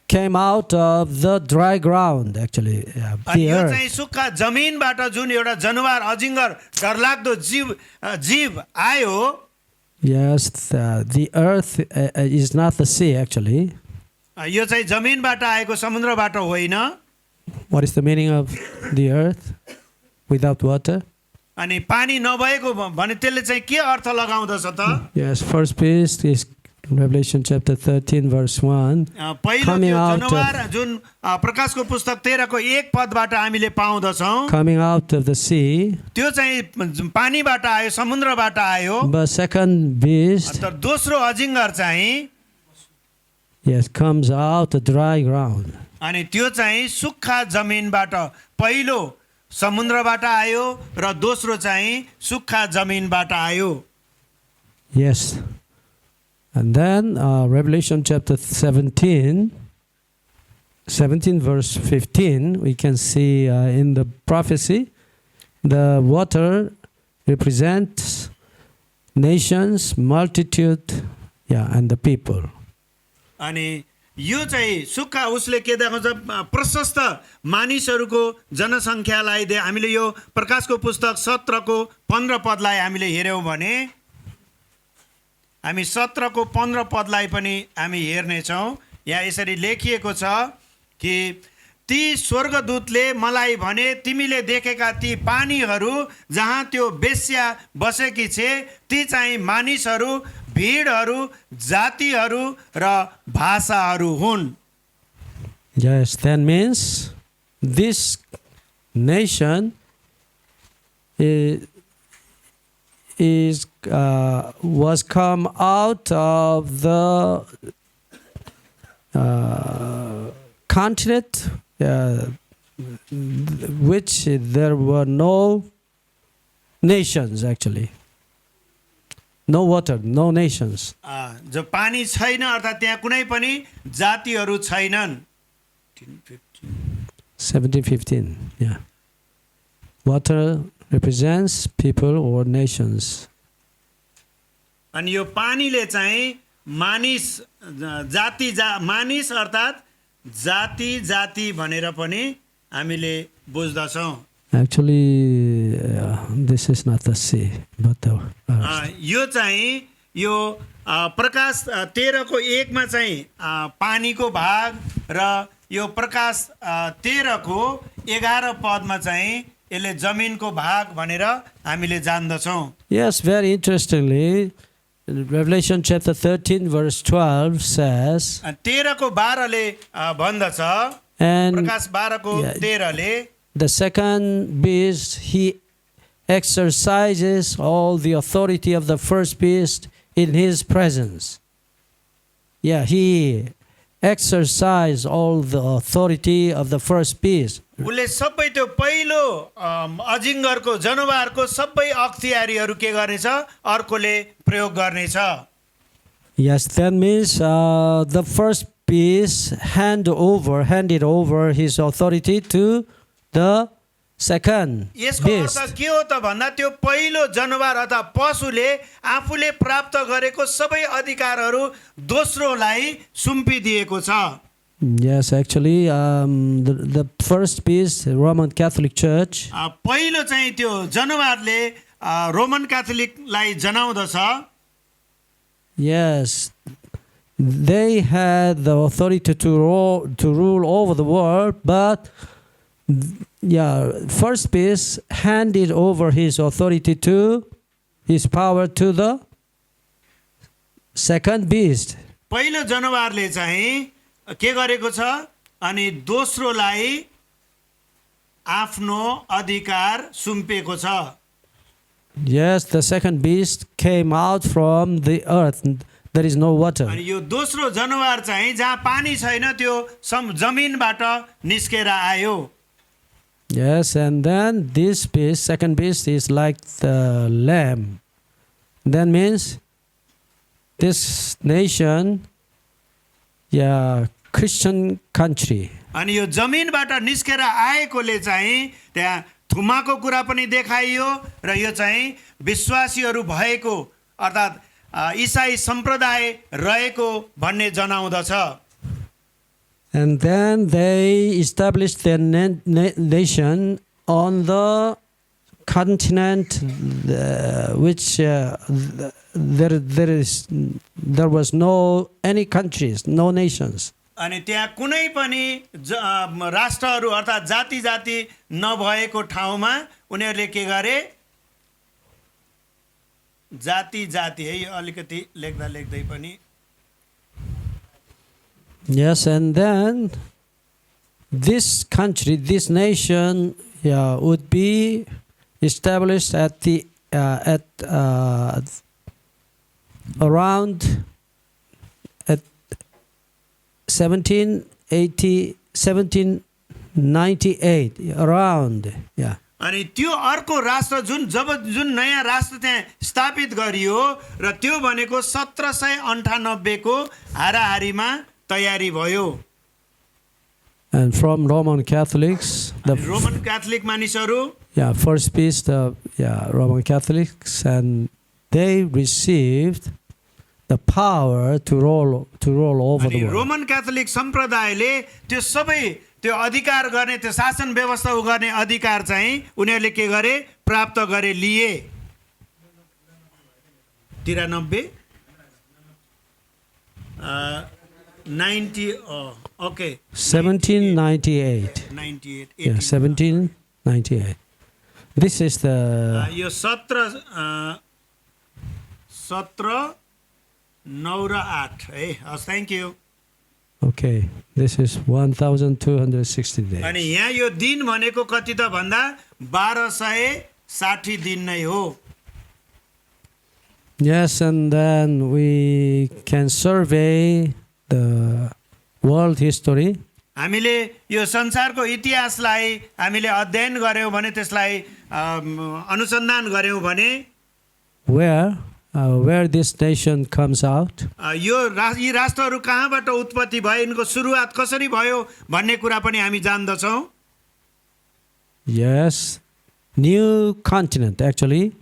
Speaker 1: came out of the dry ground, actually,
Speaker 2: अनि
Speaker 1: the
Speaker 2: यो
Speaker 1: earth.
Speaker 2: चाहिँ सुक्खा जमिनबाट जुन एउटा जनावर अजिङ्गर डरलाग्दो जीव आयो।
Speaker 1: Yes, the earth is not the sea, actually.
Speaker 2: यो चाहिँ जमिनबाट आएको, समुद्रबाट होइन।
Speaker 1: What is the meaning of the earth without water?
Speaker 2: अनि पानी नभएको भने त्यसले चाहिँ के अर्थ लगाउँदछ त?
Speaker 1: Yes, first beast is Revelation chapter 13 verse 1.
Speaker 2: पहिलो
Speaker 1: Coming
Speaker 2: त्यो
Speaker 1: out
Speaker 2: जनावर जुन प्रकाशको पुस्तक 13 को 1 पदबाट हामीले पाउँदछौँ,
Speaker 1: Coming out of the sea.
Speaker 2: त्यो चाहिँ पानीबाट आयो, समुद्रबाट आयो।
Speaker 1: But second beast,
Speaker 2: तर दोस्रो अजिङ्गर चाहिँ
Speaker 1: yes, comes out of dry ground.
Speaker 2: अनि त्यो चाहिँ सुक्खा जमिनबाट, पहिलो समुद्रबाट आयो र दोस्रो चाहिँ सुक्खा जमिनबाट आयो।
Speaker 1: Yes. And then Revelation chapter 17 verse 15, we can see in the prophecy, the water represents nations, multitude, and the people.
Speaker 2: अनि यो चाहिँ सुक्खा उसले के देखाउँछ, प्रशस्त मानिसहरूको जनसङ्ख्यालाई हामीले यो प्रकाशको पुस्तक 17 को 15 पदलाई हामीले हेर्यौँ भने, हामी 17 को 15 पदलाई पनि हामी हेर्नेछौँ। यहाँ यसरी लेखिएको छ कि ती स्वर्गदूतले मलाई भने, तिमीले देखेका ती पानीहरू जहाँ त्यो बेश्या बसेकी छे, ती चाहिँ मानिसहरू, भिडहरू, जातिहरू र भाषाहरू हुन्।
Speaker 1: Yes, that means this nation was come out of the continent which there were no nations, actually. No water, no nations.
Speaker 2: जो पानी छैन, अर्थात् त्यहाँ कुनै पनि जातिहरू छैनन्।
Speaker 1: 17:15, yeah. Water represents people or nations.
Speaker 2: अनि यो पानीले चाहिँ मानिस मानिस अर्थात् जाति भनेर पनि हामीले बुझ्दछौँ।
Speaker 1: Actually, this is not the sea, but the earth.
Speaker 2: यो चाहिँ यो प्रकाश 13 को 1 मा चाहिँ पानीको भाग र यो प्रकाश 13 को 11 पदमा चाहिँ यसले जमिनको भाग भनेर हामीले जान्दछौँ।
Speaker 1: Yes, very interestingly, Revelation chapter 13 verse 12 says,
Speaker 2: 13 को 12 ले भन्दछ,
Speaker 1: and
Speaker 2: प्रकाश 12 को 13 ले,
Speaker 1: the second beast, he exercises all the authority of the first beast in his presence. Yeah, he exercised all the authority of the first beast.
Speaker 2: उसले सबै त्यो पहिलो अजिङ्गरको जनावरको सबै अख्तियारीहरू के गर्नेछ, अर्कोले प्रयोग गर्नेछ।
Speaker 1: Yes, that means the first beast handed over his authority to the second
Speaker 2: यसको
Speaker 1: beast.
Speaker 2: अर्थ के हो त भन्दा त्यो पहिलो जनावर अथवा पशुले आफूले प्राप्त गरेको सबै अधिकारहरू दोस्रोलाई सुम्पिदिएको छ।
Speaker 1: Yes, actually, the first beast, Roman Catholic Church,
Speaker 2: पहिलो चाहिँ त्यो जनावरले Roman क्याथोलिकलाई जनाउँदछ।
Speaker 1: yes, they had the authority to rule over the world, but first beast handed over his authority to his power to the second beast.
Speaker 2: पहिलो जनावरले चाहिँ के गरेको छ अनि दोस्रोलाई आफ्नो अधिकार सुम्पेको छ।
Speaker 1: Yes, the second beast came out from the earth. There is no water.
Speaker 2: अनि यो दोस्रो जनावर चाहिँ जहाँ पानी छैन त्यो जमिनबाट निस्केर आयो।
Speaker 1: Yes, and then this beast, second beast, is like the lamb. That means this nation, Christian country.
Speaker 2: अनि यो जमिनबाट निस्केर आएकोले चाहिँ त्यहाँ थुमाको कुरा पनि देखाइयो र यो चाहिँ विश्वासीहरू भएको अर्थात् ईसाई सम्प्रदाय रहेको भन्ने जनाउँदछ।
Speaker 1: And then they established their nation on the continent which there was no any countries, no nations.
Speaker 2: अनि त्यहाँ कुनै पनि राष्ट्रहरू अर्थात् जाति जाति नभएको ठाउँमा उनीहरूले के गरे जाति जाति है अलिकति लेख्दा लेख्दै पनि
Speaker 1: Yes, and then this country, this nation, would be established at the around at 1798 around.
Speaker 2: अनि त्यो अर्को राष्ट्र जुन नयाँ राष्ट्र त्यहाँ स्थापित गरियो र त्यो भनेको 1798 को हाराहारीमा तयारी भयो।
Speaker 1: And from Roman Catholics, the
Speaker 2: Roman Catholic मानिसहरू
Speaker 1: first beast, Roman Catholics, and they received the power to rule over the world.
Speaker 2: Roman Catholic सम्प्रदायले त्यो सबै त्यो अधिकार गर्ने त्यो शासन व्यवस्था गर्ने अधिकार चाहिँ उनीहरूले के गरे प्राप्त गरे लिए। 93 90 okay
Speaker 1: 1798.
Speaker 2: 98
Speaker 1: Yeah, 1798. This is the
Speaker 2: यो 17 9 र 8 है। हस्, thank you.
Speaker 1: okay. This is 1260 days.
Speaker 2: अनि यहाँ यो दिन भनेको कति त भन्दा 1260 दिन नै हो।
Speaker 1: Yes, and then we can survey the world history.
Speaker 2: हामीले यो संसारको इतिहासलाई हामीले अध्ययन गर्यौं भने त्यसलाई अनुसन्धान गर्यौं भने
Speaker 1: where this nation comes out.
Speaker 2: यो यी राष्ट्रहरू कहाँबाट उत्पत्ति भए यिनको सुरुवात कसरी भयो भन्ने कुरा पनि हामी जान्दछौं।
Speaker 1: Yes, new continent actually.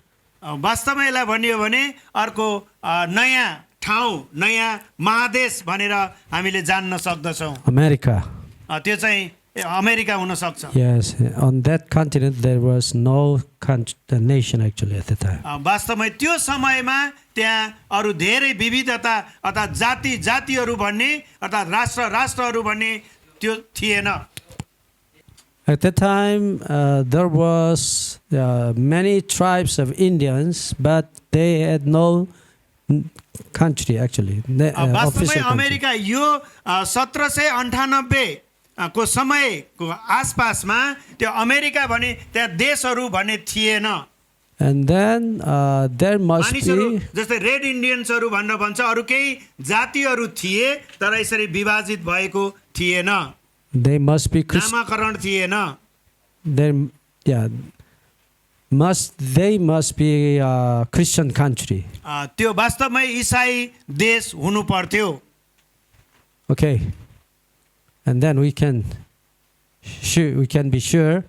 Speaker 2: वास्तवमा यसलाई भनियो भने अर्को नयाँ ठाउँ नयाँ महादेश भनेर हामीले जान्न सक्दछौं।
Speaker 1: America.
Speaker 2: त्यो चाहिँ अमेरिका हुन सक्छ।
Speaker 1: Yes, on that continent there was no nation actually at the time.
Speaker 2: वास्तवमा त्यो समयमा त्यहाँ अरु धेरै विविधता अर्थात् जातिहरू भन्ने अर्थात् राष्ट्रहरू भन्ने त्यो थिएन।
Speaker 1: At that time there was many tribes of Indians, but they had no country actually.
Speaker 2: वास्तवमै अमेरिका यो 1798 को समयको आसपासमा त्यो अमेरिका भने त्यहाँ देशहरू भने थिएन।
Speaker 1: And then there must be
Speaker 2: जस्तै रेड इन्डियन्सहरू भनेर भन्छ अरु केही जातिहरू थिए तर यसरी विभाजित भएको थिएन।
Speaker 1: they must be
Speaker 2: नामाकरण थिएन।
Speaker 1: they must be a Christian country.
Speaker 2: त्यो वास्तवमै ईसाई देश हुनु पर्थ्यो।
Speaker 1: Okay. And then we can be sure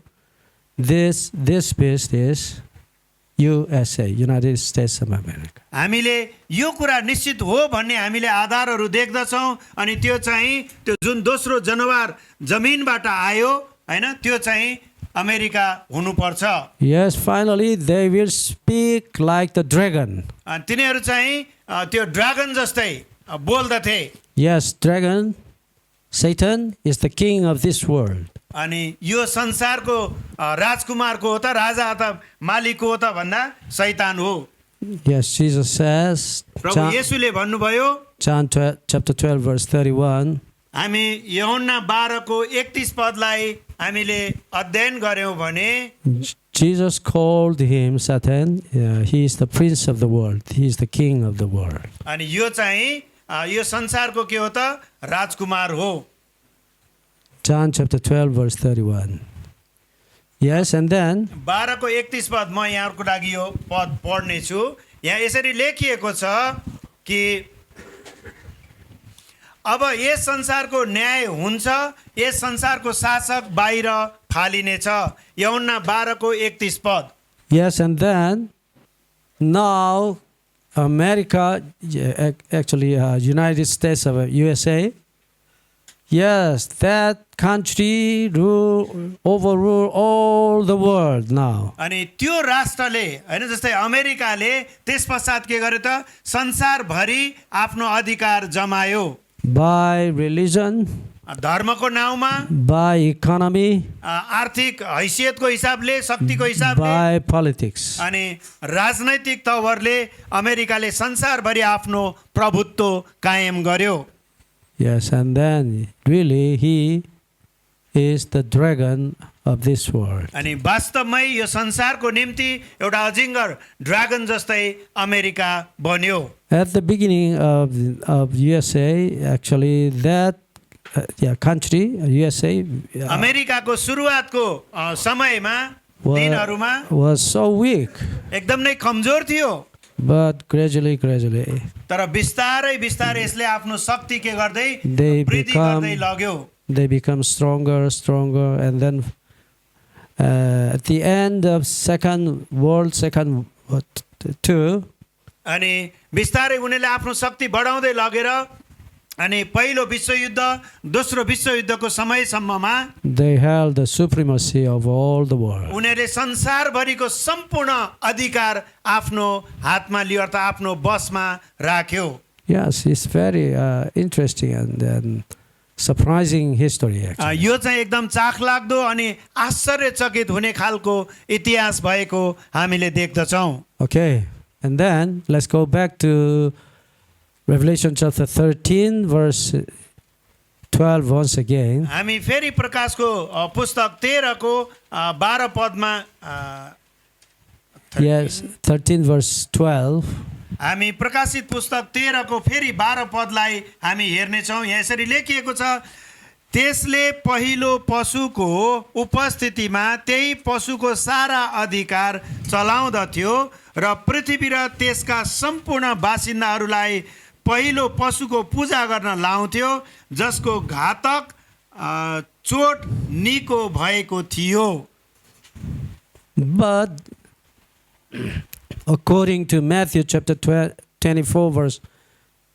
Speaker 1: This beast is USA, United States of America.
Speaker 2: हामीले यो कुरा निश्चित हो भन्ने हामीले आधारहरू देख्दछौँ अनि त्यो चाहिँ त्यो जुन दोस्रो जनावर जमिनबाट आयो हैन त्यो चाहिँ अमेरिका हुनुपर्छ।
Speaker 1: Yes, finally they will speak like the dragon.
Speaker 2: अनि तिनीहरू चाहिँ त्यो ड्रागन जस्तै बोल्दथे।
Speaker 1: Yes, dragon, Satan is the king of this world.
Speaker 2: अनि यो संसारको राजकुमारको हो त राजा अथवा मालिकको हो त भन्दा शैतान हो।
Speaker 1: Yes, Jesus says,
Speaker 2: प्रभु येशूले भन्नुभयो
Speaker 1: John chapter 12 verse 31,
Speaker 2: हामी यूहन्ना 12 को 31 पदलाई हामीले अध्ययन गर्यौं भने
Speaker 1: Jesus called him Satan. He is the prince of the world. He is the king of the world.
Speaker 2: अनि यो चाहिँ यो संसारको के हो त राजकुमार हो।
Speaker 1: John chapter 12 verse 31. Yes, and then
Speaker 2: 12 को 31 पद म यहाँहरुको लागि यो पद पढ्ने छु। यहाँ यसरी लेखिएको छ कि अब यस संसारको न्याय हुन्छ, यस संसारको शासक बाहिर फालिनेछ। यूहन्ना 12 को 31 पद।
Speaker 1: yes, and then now America, actually United States of USA, yes, that country overrule all the world now.
Speaker 2: अनि त्यो राष्ट्रले हैन जस्तै अमेरिकाले त्यसपश्चात के गर्यो त संसारभरि आफ्नो अधिकार जमायो।
Speaker 1: By religion,
Speaker 2: धर्मको नाउँमा,
Speaker 1: by economy,
Speaker 2: आर्थिक हैसियतको हिसाबले, शक्तिको हिसाबले,
Speaker 1: by politics.
Speaker 2: अनि राजनैतिक तवरले अमेरिकाले संसारभरि आफ्नो प्रभुत्व कायम गर्यो।
Speaker 1: Yes, and then really he is the dragon of this world.
Speaker 2: अनि वास्तवमै यो संसारको निम्ति एउटा अजिङ्गर ड्रागन जस्तै अमेरिका बन्यो।
Speaker 1: At the beginning of USA, actually that country, USA,
Speaker 2: अमेरिकाको सुरुवातको समयमा दिनहरुमा
Speaker 1: was so weak.
Speaker 2: एकदम नै कमजोर थियो।
Speaker 1: But gradually,
Speaker 2: तर बिस्तारै बिस्तारै यसले आफ्नो शक्ति के गर्दै
Speaker 1: they
Speaker 2: वृद्धि गर्दै लग्यो।
Speaker 1: become stronger, and then at the end of Second World II,
Speaker 2: अनि बिस्तारै उनीले आफ्नो शक्ति बढाउँदै लगेर अनि पहिलो विश्वयुद्ध, दोस्रो विश्वयुद्धको समयसम्ममा
Speaker 1: they held the supremacy of all the world.
Speaker 2: उनीहरूले संसारभरिको सम्पूर्ण अधिकार आफ्नो हातमा लियो अर्थात् आफ्नो बसमा राख्यो।
Speaker 1: Yes, it's very interesting and surprising history actually.
Speaker 2: यो चाहिँ एकदम चाखलाग्दो अनि आश्चर्यचकित हुने खालको इतिहास भएको हामीले देख्दछौँ।
Speaker 1: Okay, and then let's go back to Revelation chapter 13 verse 12 once again.
Speaker 2: हामी फेरि प्रकाशको पुस्तक 13 को 12 पदमा
Speaker 1: Yes, 13 verse 12.
Speaker 2: हामी प्रकाशित पुस्तक 13 को फेरि 12 पदलाई हामी हेर्नेछौँ। यहाँ यसरी लेखिएको छ, त्यसले पहिलो पशुको उपस्थितिमा त्यही पशुको सारा अधिकार चलाउँदथ्यो र पृथ्वी र त्यसका सम्पूर्ण बासिन्दाहरूलाई पहिलो पशुको पूजा गर्न लाउँथ्यो जसको घातक चोट निको भएको थियो।
Speaker 1: But according to Matthew chapter 24 verse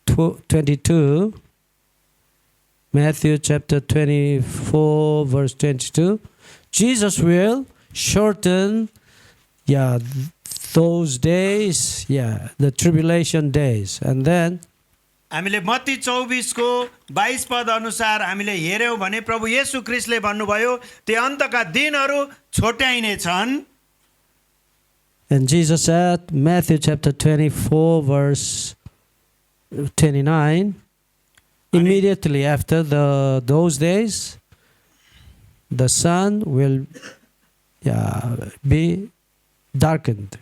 Speaker 1: 22, Matthew chapter 24 verse 22, Jesus will shorten those days, the tribulation days. And then
Speaker 2: हामीले मत्ती 24 को 22 पद अनुसार हामीले हेर्यौं भने प्रभु येशू ख्रीष्टले भन्नुभयो त्यो अन्तका दिनहरू छोट्याइने छन्।
Speaker 1: And Jesus said, Matthew chapter 24 verse 29, immediately after those days, the sun will be darkened.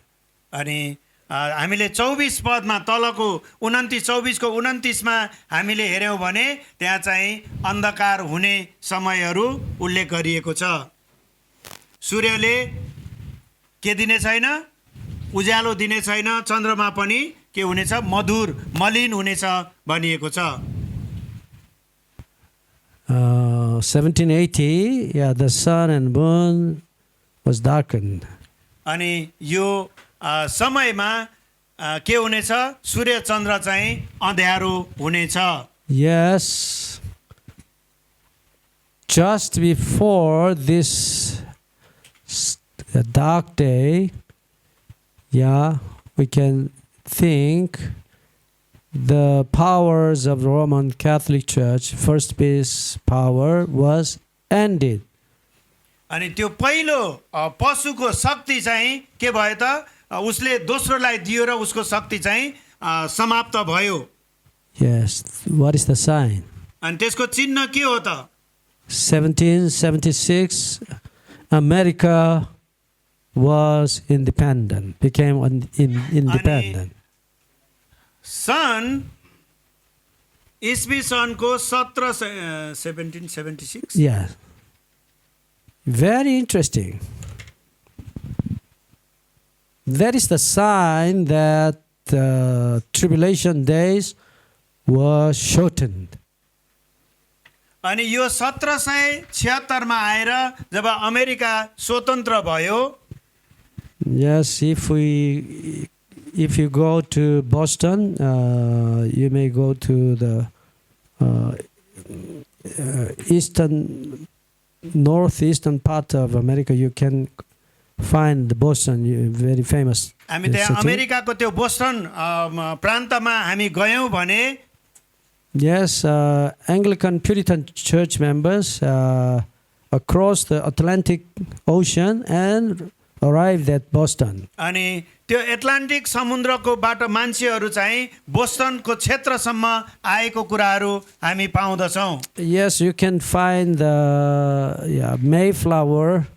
Speaker 2: अनि हामीले 24 पदमा तलको 29 को 29 मा हामीले हेर्यौं भने त्यहाँ चाहिँ अन्धकार हुने समयहरू उल्लेख गरिएको छ। सूर्यले के दिने छैन, उज्यालो दिने छैन, चन्द्रमा पनि के हुनेछ, मधुर मलिन हुनेछ भनिएको छ।
Speaker 1: 1780, the sun and moon was darkened.
Speaker 2: अनि यो समयमा के हुनेछ सूर्य चन्द्र चाहिँ अँध्यारो हुनेछ
Speaker 1: Yes, just before this dark day, yeah, we can think the powers of the Roman Catholic Church, first base power, was ended.
Speaker 2: अनि त्यो पहिलो पशुको शक्ति चाहिँ के भयो त उसले दोस्रोलाई दियो र उसको शक्ति चाहिँ समाप्त भयो
Speaker 1: Yes, what is the sign?
Speaker 2: अनि त्यसको चिन्ह के हो त
Speaker 1: 1776, America was independent, became independent.
Speaker 2: सन् ईस्वी सनको 1776
Speaker 1: Yeah. Very interesting. That is the sign that the tribulation days were shortened.
Speaker 2: अनि यो 1776 मा आएर जब अमेरिका स्वतन्त्र भयो
Speaker 1: Yes, if you go to Boston, you may go to the northeastern part of America. You can find the Boston, very famous
Speaker 2: हामी त्यहाँ
Speaker 1: city.
Speaker 2: अमेरिकाको त्यो बोस्टन प्रान्तमा हामी गयौँ भने
Speaker 1: Yes, Anglican Puritan church members across the Atlantic Ocean and arrived at Boston.
Speaker 2: अनि त्यो एटलान्टिक समुद्रको बाट मान्छेहरू चाहिँ बोस्टनको क्षेत्रसम्म आएको कुराहरू हामी पाउँदछौँ
Speaker 1: Yes, you can find the Mayflower,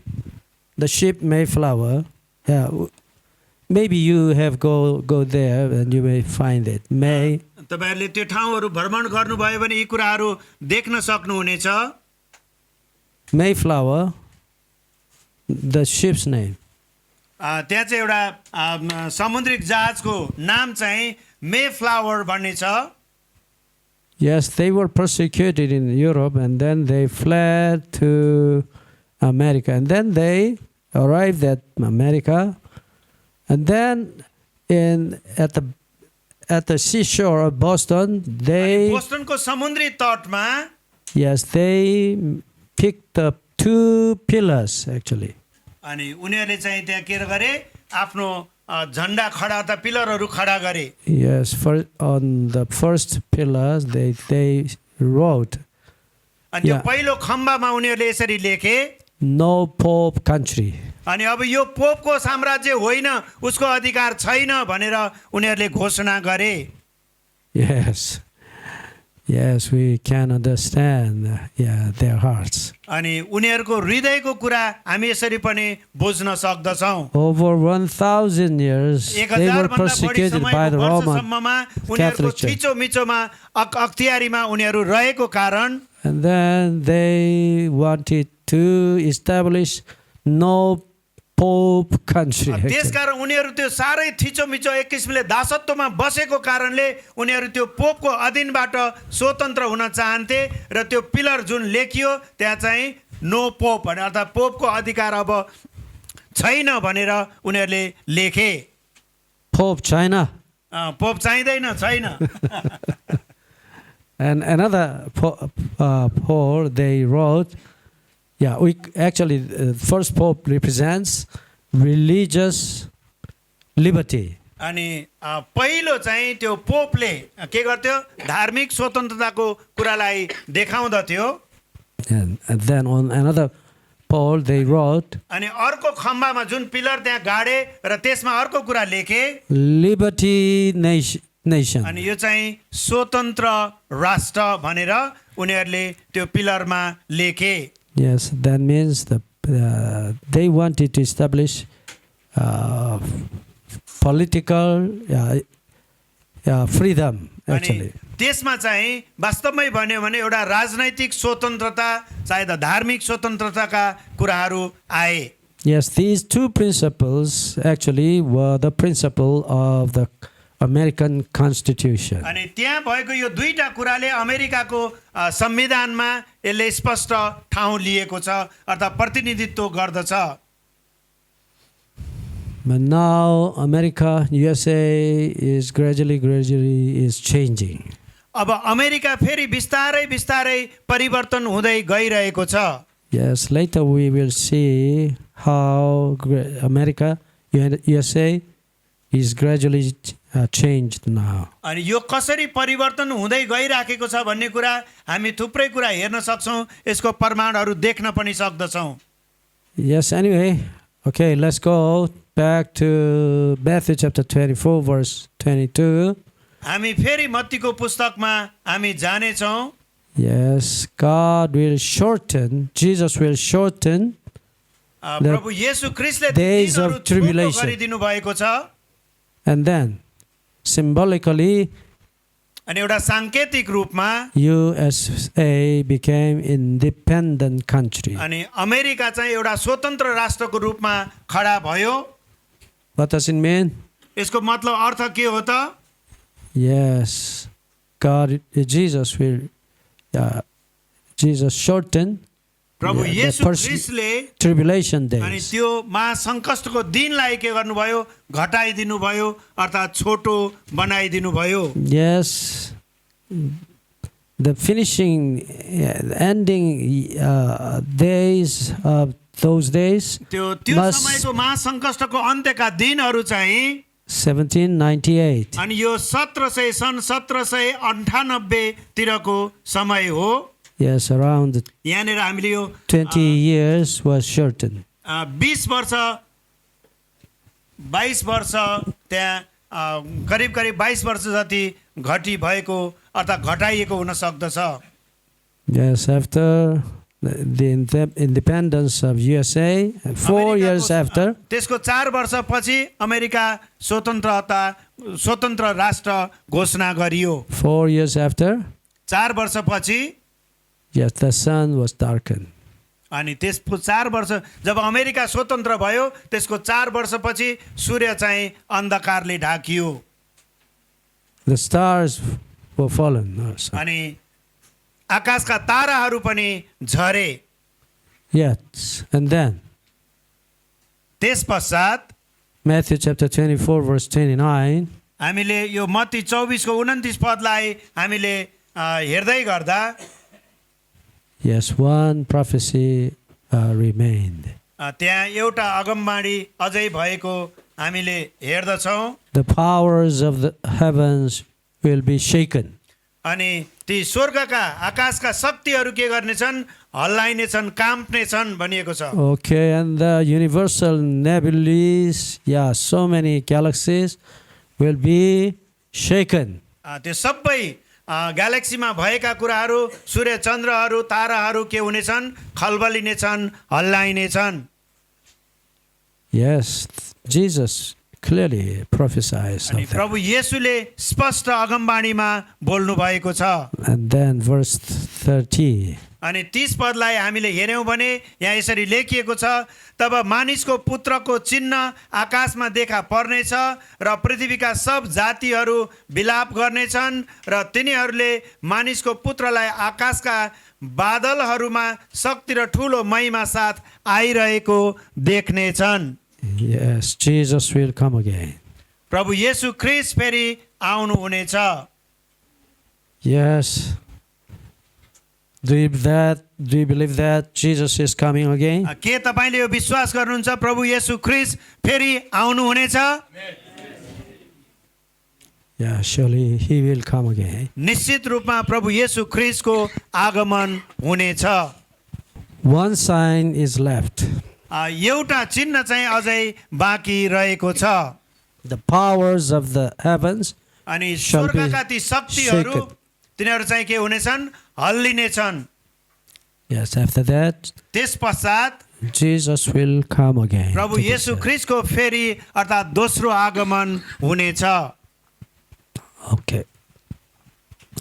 Speaker 1: the ship Mayflower. Yeah, maybe you have go there and you may find it.
Speaker 2: तपाईहरुले त्यो ठाउँहरू भ्रमण गर्नुभयो भने यी कुराहरू देख्न सक्नुहुनेछ
Speaker 1: Mayflower, the ship's name.
Speaker 2: त्यहाँ चाहिँ एउटा समुद्रिक जहाजको नाम चाहिँ मेफ्लावर भन्ने छ
Speaker 1: Yes, they were persecuted in Europe and then they fled to America and then they arrived at America and then at the seashore of Boston they
Speaker 2: बोस्टनको समुद्री तटमा
Speaker 1: they picked up 2 pillars actually.
Speaker 2: अनि उनीहरूले चाहिँ त्यहाँ के गरे आफ्नो झण्डा खडा त पिलरहरू खडा गरे
Speaker 1: Yes, on the first pillars they wrote
Speaker 2: अनि त्यो पहिलो खम्बामा उनीहरूले यसरी लेखे
Speaker 1: no Pope country.
Speaker 2: अनि अब यो पोपको साम्राज्य होइन उसको अधिकार छैन भनेर उनीहरूले घोषणा गरे
Speaker 1: Yes, we can understand their hearts.
Speaker 2: अनि उनीहरूको हृदयको कुरा हामी यसरी पनि बुझ्न सक्दछौँ
Speaker 1: Over 1,000 years they were persecuted by the Roman Catholic Church.
Speaker 2: थिचोमिचोमा अख्तियारीमा उनीहरू रहेको कारण
Speaker 1: And then they wanted to establish no Pope country.
Speaker 2: त्यसकारण उनीहरू त्यो सारै थिचोमिचो एक किसिमले दासत्वमा बसेको कारणले उनीहरू त्यो पोपको अधीनबाट स्वतन्त्र हुन चाहन्थे र त्यो पिलर जुन लेखियो त्यहाँ चाहिँ नो पोप भने अर्थात् पोपको अधिकार अब छैन भनेर उनीहरूले लेखे
Speaker 1: Pope China.
Speaker 2: पोप चाहिँदैन छैन
Speaker 1: And another Paul they wrote, the first Pope represents religious liberty.
Speaker 2: अनि पहिलो चाहिँ त्यो पोपले के गर्थ्यो धार्मिक स्वतन्त्रताको कुरालाई देखाउँदथ्यो
Speaker 1: And then on another Paul they wrote,
Speaker 2: अनि अर्को खम्बामा जुन पिलर त्यहाँ गाडे र त्यसमा अर्को कुरा लेखे
Speaker 1: liberty nation.
Speaker 2: अनि यो चाहिँ स्वतन्त्र राष्ट्र भनेर उनीहरूले त्यो पिलरमा लेखे
Speaker 1: Yes, that means they wanted to establish political freedom actually.
Speaker 2: त्यसमा चाहिँ वास्तवमै भन्यो भने एउटा राजनैतिक स्वतन्त्रता चाहे त धार्मिक स्वतन्त्रताका कुराहरू आए
Speaker 1: Yes, these two principles actually were the principle of the American Constitution.
Speaker 2: अनि त्यहाँ भएको यो दुईटा कुराले अमेरिकाको संविधानमा यसले स्पष्ट ठाउँ लिएको छ अर्थात् प्रतिनिधित्व गर्दछ
Speaker 1: But now America, USA is gradually is changing.
Speaker 2: अब अमेरिका फेरि बिस्तारै बिस्तारै परिवर्तन हुँदै गइरहेको छ.
Speaker 1: Yes, later we will see how America, USA is gradually changed now.
Speaker 2: अनि यो कसरी परिवर्तन हुँदै गइराखेको छ भन्ने कुरा हामी थुप्रै कुरा हेर्न सक्छौँ. यसको प्रमाणहरू देख्न पनि सक्दछौँ.
Speaker 1: Yes, anyway, okay, let's go back to Matthew chapter 24, verse 22.
Speaker 2: हामी फेरि मत्तीको पुस्तकमा हामी जानेछौँ.
Speaker 1: Yes, God will shorten, Jesus will shorten
Speaker 2: प्रभु येशू ख्रीष्टले
Speaker 1: days of
Speaker 2: दिनहरू छोटो
Speaker 1: tribulation.
Speaker 2: गरिदिनु भएको छ.
Speaker 1: And then, symbolically,
Speaker 2: अनि एउटा सांकेतिक रूपमा
Speaker 1: USA became independent country.
Speaker 2: अनि अमेरिका चाहिँ एउटा स्वतन्त्र राष्ट्रको रूपमा खडा भयो.
Speaker 1: What does it mean?
Speaker 2: यसको मतलब अर्थ के हो त?
Speaker 1: Yes, Jesus will, Jesus shorten
Speaker 2: प्रभु
Speaker 1: the
Speaker 2: येशू ख्रीष्टले
Speaker 1: tribulation
Speaker 2: अनि
Speaker 1: days.
Speaker 2: त्यो महासङ्कष्टको दिनलाई के गर्नुभयो? घटाइदिनु भयो, अर्थात् छोटो बनाइदिनु भयो.
Speaker 1: Yes, the finishing, ending days of those days,
Speaker 2: त्यो
Speaker 1: must-
Speaker 2: समयको महासङ्कष्टको अन्त्यका दिनहरू चाहिँ
Speaker 1: 1798.
Speaker 2: अनि यो सन् 1798 तिरको समय हो.
Speaker 1: Yes, around
Speaker 2: यहाँनिर हामीले यो
Speaker 1: 20 years was shortened.
Speaker 2: 20 वर्ष 22 वर्ष त्यहाँ करिब 22 वर्ष जति घटी भएको अर्थात् घटाइएको हुन सक्दछ.
Speaker 1: Yes, after the independence of USA, 4 years after,
Speaker 2: त्यसको 4 वर्षपछि अमेरिका स्वतन्त्र राष्ट्र घोषणा गरियो.
Speaker 1: 4 years after,
Speaker 2: 4 वर्षपछि
Speaker 1: yes, the sun was darkened.
Speaker 2: अनि त्यसको 4 वर्ष जब अमेरिका स्वतन्त्र भयो त्यसको 4 वर्षपछि सूर्य चाहिँ अन्धकारले ढाकियो.
Speaker 1: The stars were fallen also.
Speaker 2: अनि आकाशका ताराहरू पनि झरे.
Speaker 1: Yes, and then
Speaker 2: त्यस पश्चात
Speaker 1: Matthew chapter 24, verse 29,
Speaker 2: हामीले यो मत्ती 24 को 29 पदलाई हामीले हेर्दै गर्दा
Speaker 1: yes, one prophecy remained.
Speaker 2: त्यहाँ एउटा अगमबाणी अझै भएको हामीले हेर्दछौँ.
Speaker 1: The powers of the heavens will be shaken.
Speaker 2: अनि ती स्वर्गका आकाशका शक्तिहरू के गर्नेछन्? हल्लाइनेछन्, काम्प्नेछन् भनिएको छ.
Speaker 1: Okay, and the universal nebulae, so many galaxies will be shaken.
Speaker 2: त्यो सबै ग्यालेक्सीमा भएका कुराहरू, सूर्य चन्द्रहरू, ताराहरू के हुनेछन्? खलबलिनेछन्, हल्लाइनेछन्.
Speaker 1: Yes, Jesus clearly prophesies
Speaker 2: अनि
Speaker 1: of that.
Speaker 2: प्रभु येशूले स्पष्ट अगमबाणीमा बोल्नु भएको छ.
Speaker 1: And then verse 30.
Speaker 2: अनि 30 पदलाई हामीले हेर्यौँ भने यहाँ यसरी लेखिएको छ, तब मानिसको पुत्रको चिन्ह आकाशमा देखा पर्नेछ र पृथ्वीका सब जातिहरू विलाप गर्नेछन् र तिनीहरूले मानिसको पुत्रलाई आकाशका बादलहरूमा शक्ति र ठुलो महिमा साथ आइरहेको देख्नेछन्.
Speaker 1: Yes, Jesus will come again.
Speaker 2: प्रभु येशू ख्रीष्ट फेरि आउनु हुनेछ.
Speaker 1: Yes. Do you believe that Jesus is coming again?
Speaker 2: के तपाईले यो विश्वास गर्नुहुन्छ प्रभु येशू ख्रीष्ट फेरि आउनु हुनेछ?
Speaker 1: Yeah, surely he will come again.
Speaker 2: निश्चित रूपमा प्रभु येशू ख्रीष्टको आगमन हुनेछ.
Speaker 1: One sign is left.
Speaker 2: एउटा चिन्ह चाहिँ अझै बाँकी रहेको छ.
Speaker 1: The powers of the heavens
Speaker 2: अनि
Speaker 1: shall be
Speaker 2: स्वर्गका ती शक्तिहरू
Speaker 1: shaken.
Speaker 2: तिनीहरू चाहिँ के हुनेछन्? हल्लिनेछन्.
Speaker 1: Yes, after that,
Speaker 2: त्यस पश्चात
Speaker 1: Jesus will come again.
Speaker 2: प्रभु येशू ख्रीष्टको फेरि अर्थात् दोस्रो आगमन हुनेछ.
Speaker 1: Okay.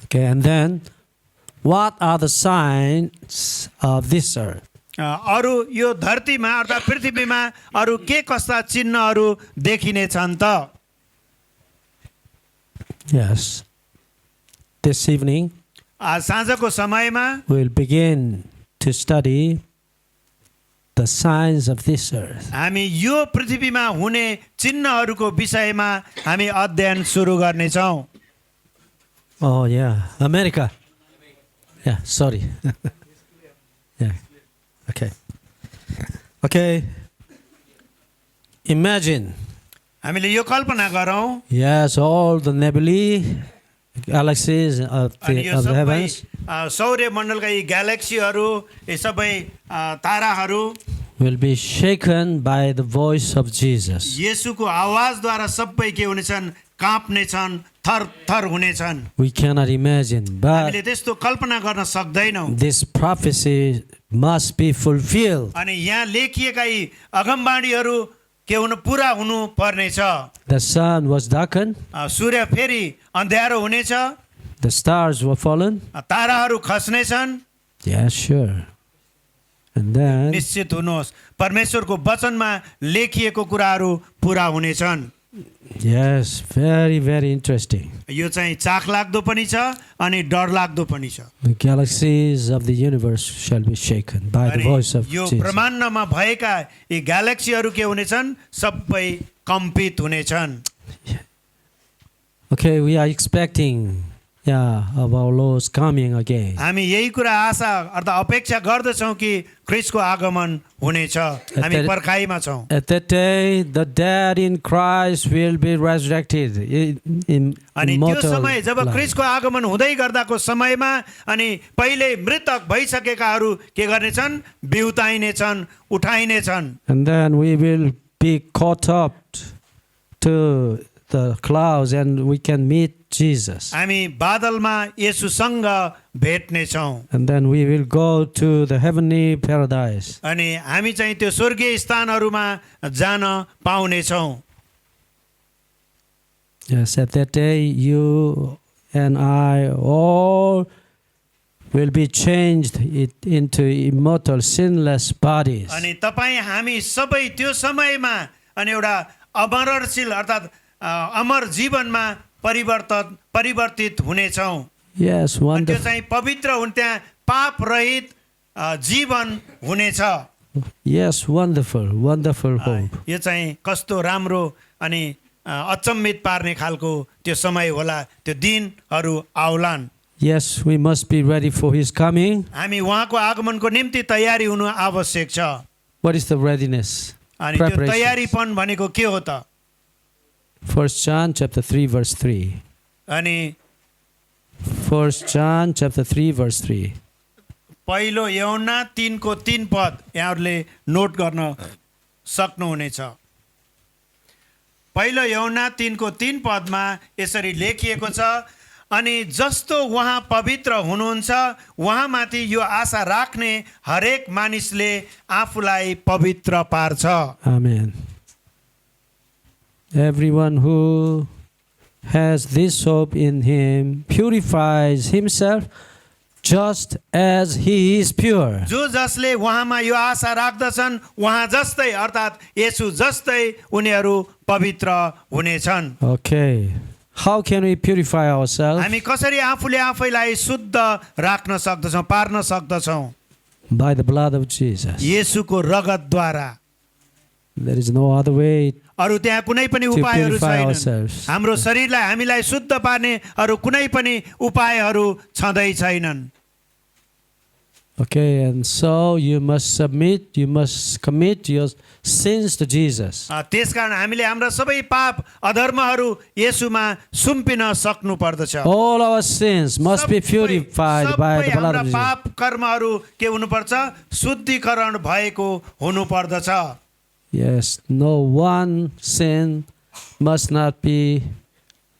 Speaker 1: Okay, and then what are the signs of this earth?
Speaker 2: अरू यो धरतीमा अर्थात् पृथ्वीमा अरू के कस्ता चिन्हहरू देखिनेछन् त?
Speaker 1: Yes. This evening,
Speaker 2: आज साँझको समयमा
Speaker 1: we'll begin to study the signs of this earth.
Speaker 2: हामी यो पृथ्वीमा हुने चिन्हहरूको विषयमा हामी अध्ययन सुरु गर्नेछौँ।
Speaker 1: Oh, yeah. America. Yeah, sorry. Yeah. Okay. Okay. Imagine.
Speaker 2: हामीले यो कल्पना गरौँ,
Speaker 1: Yes, all the nebulae, galaxies of
Speaker 2: अनि
Speaker 1: the,
Speaker 2: यो
Speaker 1: of the
Speaker 2: सबै
Speaker 1: heavens
Speaker 2: सौर्यमण्डलका यी ग्यालेक्सीहरू, यी सबै ताराहरू
Speaker 1: will be shaken by the voice of Jesus.
Speaker 2: येशूको आवाजद्वारा सबै के हुनेछन्, काँप्नेछन्, थर थर हुनेछन्।
Speaker 1: We cannot imagine, but
Speaker 2: हामीले त्यस्तो कल्पना गर्न सक्दैनौँ।
Speaker 1: this prophecy must be fulfilled.
Speaker 2: अनि यहाँ लेखिएका यी अगमबाणीहरू के हुनु पुरा हुनु पर्नेछ।
Speaker 1: The sun was darkened,
Speaker 2: सूर्य फेरि अँध्यारो हुनेछ,
Speaker 1: the stars were fallen.
Speaker 2: ताराहरू खस्नेछन्।
Speaker 1: Yeah, sure. And then
Speaker 2: निश्चित हुनुहोस्, परमेश्वरको वचनमा लेखिएको कुराहरू पुरा हुनेछन्।
Speaker 1: yes, very, very interesting.
Speaker 2: यो चाहिँ चाखलाग्दो पनि छ अनि डरलाग्दो पनि छ।
Speaker 1: The galaxies of the universe shall be shaken by the
Speaker 2: अनि
Speaker 1: voice of
Speaker 2: यो
Speaker 1: Jesus.
Speaker 2: ब्रह्माण्डमा भएका यी ग्यालेक्सीहरू के हुनेछन्, सबै कम्पित हुनेछन्।
Speaker 1: Okay, we are expecting, of our Lord's coming again.
Speaker 2: हामी यही कुरा आशा अर्थात् अपेक्षा गर्दछौँ कि ख्रिस्टको आगमन हुनेछ। हामी पर्खाइमा छौँ।
Speaker 1: At that day, the dead in Christ will be resurrected in
Speaker 2: अनि त्यो
Speaker 1: immortal
Speaker 2: समय जब
Speaker 1: life.
Speaker 2: ख्रिस्टको आगमन हुँदै गर्दाको समयमा अनि पहिले मृतक भइसकेकाहरू के गर्नेछन्, बिउताइनेछन्, उठाइनेछन्।
Speaker 1: And then we will be caught up to the clouds and we can meet Jesus.
Speaker 2: हामी बादलमा येशूसँग भेट्नेछौँ।
Speaker 1: And then we will go to the heavenly paradise.
Speaker 2: अनि हामी चाहिँ त्यो स्वर्गीय स्थानहरूमा जान पाउनेछौँ।
Speaker 1: Yes, at that day, you and I all will be changed into immortal, sinless bodies.
Speaker 2: अनि तपाईँ हामी सबै त्यो समयमा अनि एउटा अमरशील अर्थात् अमर जीवनमा परिवर्तित हुनेछौँ।
Speaker 1: Yes,
Speaker 2: अनि त्यो
Speaker 1: wonderful.
Speaker 2: चाहिँ पवित्र हुन्, त्यहाँ पाप रहित जीवन हुनेछ।
Speaker 1: Yes, wonderful, wonderful hope.
Speaker 2: यो चाहिँ कस्तो राम्रो अनि अचम्मित पार्ने खालको त्यो समय होला, त्यो दिनहरू आउलान्।
Speaker 1: Yes, we must be ready for His coming.
Speaker 2: हामी उहाँको आगमनको निम्ति तयारी हुनु आवश्यक छ।
Speaker 1: What is the readiness?
Speaker 2: अनि त्यो
Speaker 1: Preparation.
Speaker 2: तयारीपन भनेको के हो त?
Speaker 1: 1 John chapter 3 verse 3.
Speaker 2: अनि
Speaker 1: 1 John chapter 3 verse 3.
Speaker 2: पहिलो यूहन्ना 3को 3 पद यहाँहरूले नोट गर्न सक्नुहुनेछ। पहिलो यूहन्ना 3को 3 पदमा यसरी लेखिएको छ, अनि जस्तो उहाँ पवित्र हुनुहुन्छ उहाँमाथि यो आशा राख्ने हरेक मानिसले आफूलाई पवित्र पार्छ।
Speaker 1: Amen. Everyone who has this hope in Him purifies himself just as He is pure.
Speaker 2: जो जसले उहाँमा यो आशा राख्दछन् उहाँ जस्तै अर्थात् येशू जस्तै उनीहरू पवित्र हुनेछन्।
Speaker 1: Okay. How can we purify ourselves?
Speaker 2: हामी कसरी आफूले आफैलाई शुद्ध राख्न सक्दछौँ, पार्न सक्दछौँ?
Speaker 1: By the blood of Jesus.
Speaker 2: येशूको रगतद्वारा।
Speaker 1: There is no other way.
Speaker 2: अरू त्यहाँ कुनै पनि उपायहरू
Speaker 1: purify
Speaker 2: छैनन्।
Speaker 1: ourselves.
Speaker 2: हाम्रो शरीरलाई हामीलाई शुद्ध पार्ने अरू कुनै पनि उपायहरू छँदै छैनन्।
Speaker 1: Okay, and so you must submit, you must commit your sins to Jesus.
Speaker 2: त्यसकारण हामीले हाम्रा सबै पाप अधर्महरू येशूमा सुम्पिन सक्नु पर्दछ।
Speaker 1: All our sins must be purified by the blood
Speaker 2: हाम्रा
Speaker 1: of Jesus.
Speaker 2: पाप कर्महरू के हुनुपर्छ? शुद्धिकरण भएको हुनु पर्दछ।
Speaker 1: Yes, no one sin must not be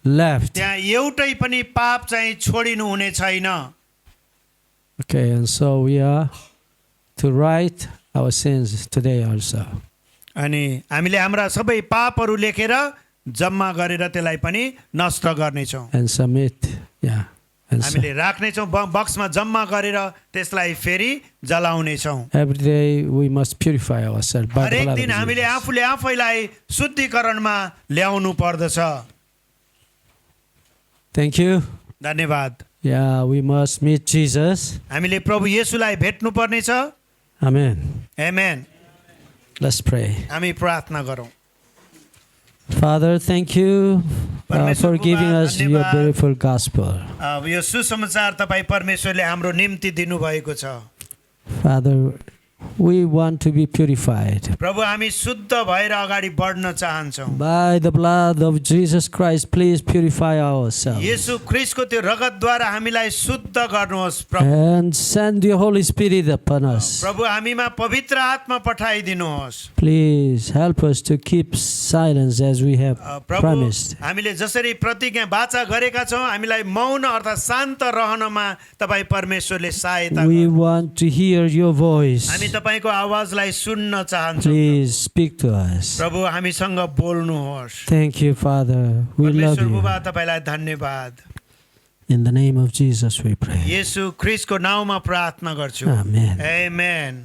Speaker 1: left.
Speaker 2: त्यहाँ एउटै पनि पाप चाहिँ छोडिनु हुने छैन।
Speaker 1: Okay, and so we are to write our sins today also.
Speaker 2: अनि हामीले हाम्रा सबै पापहरू लेखेर जम्मा गरेर त्यसलाई पनि नष्ट गर्नेछौँ।
Speaker 1: And submit, and
Speaker 2: हामीले राख्नेछौँ बक्समा जम्मा गरेर त्यसलाई फेरि जलाउनेछौँ।
Speaker 1: every day we must purify ourselves by the
Speaker 2: हरेक
Speaker 1: blood
Speaker 2: दिन
Speaker 1: of
Speaker 2: हामीले
Speaker 1: Jesus.
Speaker 2: आफूले आफैलाई शुद्धिकरणमा ल्याउनु पर्दछ।
Speaker 1: Thank you.
Speaker 2: धन्यवाद।
Speaker 1: Yeah, we must meet Jesus.
Speaker 2: हामीले प्रभु येशूलाई भेट्नु पर्नेछ।
Speaker 1: Amen.
Speaker 2: आमेन।
Speaker 1: Let's pray.
Speaker 2: हामी प्रार्थना गरौँ।
Speaker 1: Father, thank you for giving us your beautiful gospel.
Speaker 2: यो सुसमाचार तपाईँ परमेश्वरले हाम्रो निम्ति दिनुभएको छ।
Speaker 1: Father, we want to be purified
Speaker 2: प्रभु हामी शुद्ध भएर अगाडि बढ्न चाहन्छौँ।
Speaker 1: by the blood of Jesus Christ. Please purify ourselves
Speaker 2: येशू ख्रीष्टको त्यो रगतद्वारा हामीलाई शुद्ध गर्नुहोस् प्रभु।
Speaker 1: and send your Holy Spirit upon us.
Speaker 2: प्रभु हामीमा पवित्र आत्मा पठाइदिनुहोस्।
Speaker 1: Please help us to keep silence as we have
Speaker 2: प्रभु
Speaker 1: promised.
Speaker 2: हामीले जसरी प्रतिज्ञा वाचा गरेका छौँ हामीलाई मौन अर्थात् शान्त रहनमा तपाईँ परमेश्वरले सहायता
Speaker 1: We
Speaker 2: गर्नुहोस्।
Speaker 1: want to hear your voice.
Speaker 2: हामी तपाईको आवाजलाई सुन्न चाहन्छौँ।
Speaker 1: Please speak to us.
Speaker 2: प्रभु हामीसँग बोल्नुहोस्।
Speaker 1: Thank you, Father. We love
Speaker 2: परमेश्वर
Speaker 1: you.
Speaker 2: बुबा तपाईलाई धन्यवाद।
Speaker 1: In the name of Jesus we pray.
Speaker 2: येशू ख्रीष्टको नाउँमा प्रार्थना गर्छु।
Speaker 1: Amen.
Speaker 2: आमेन।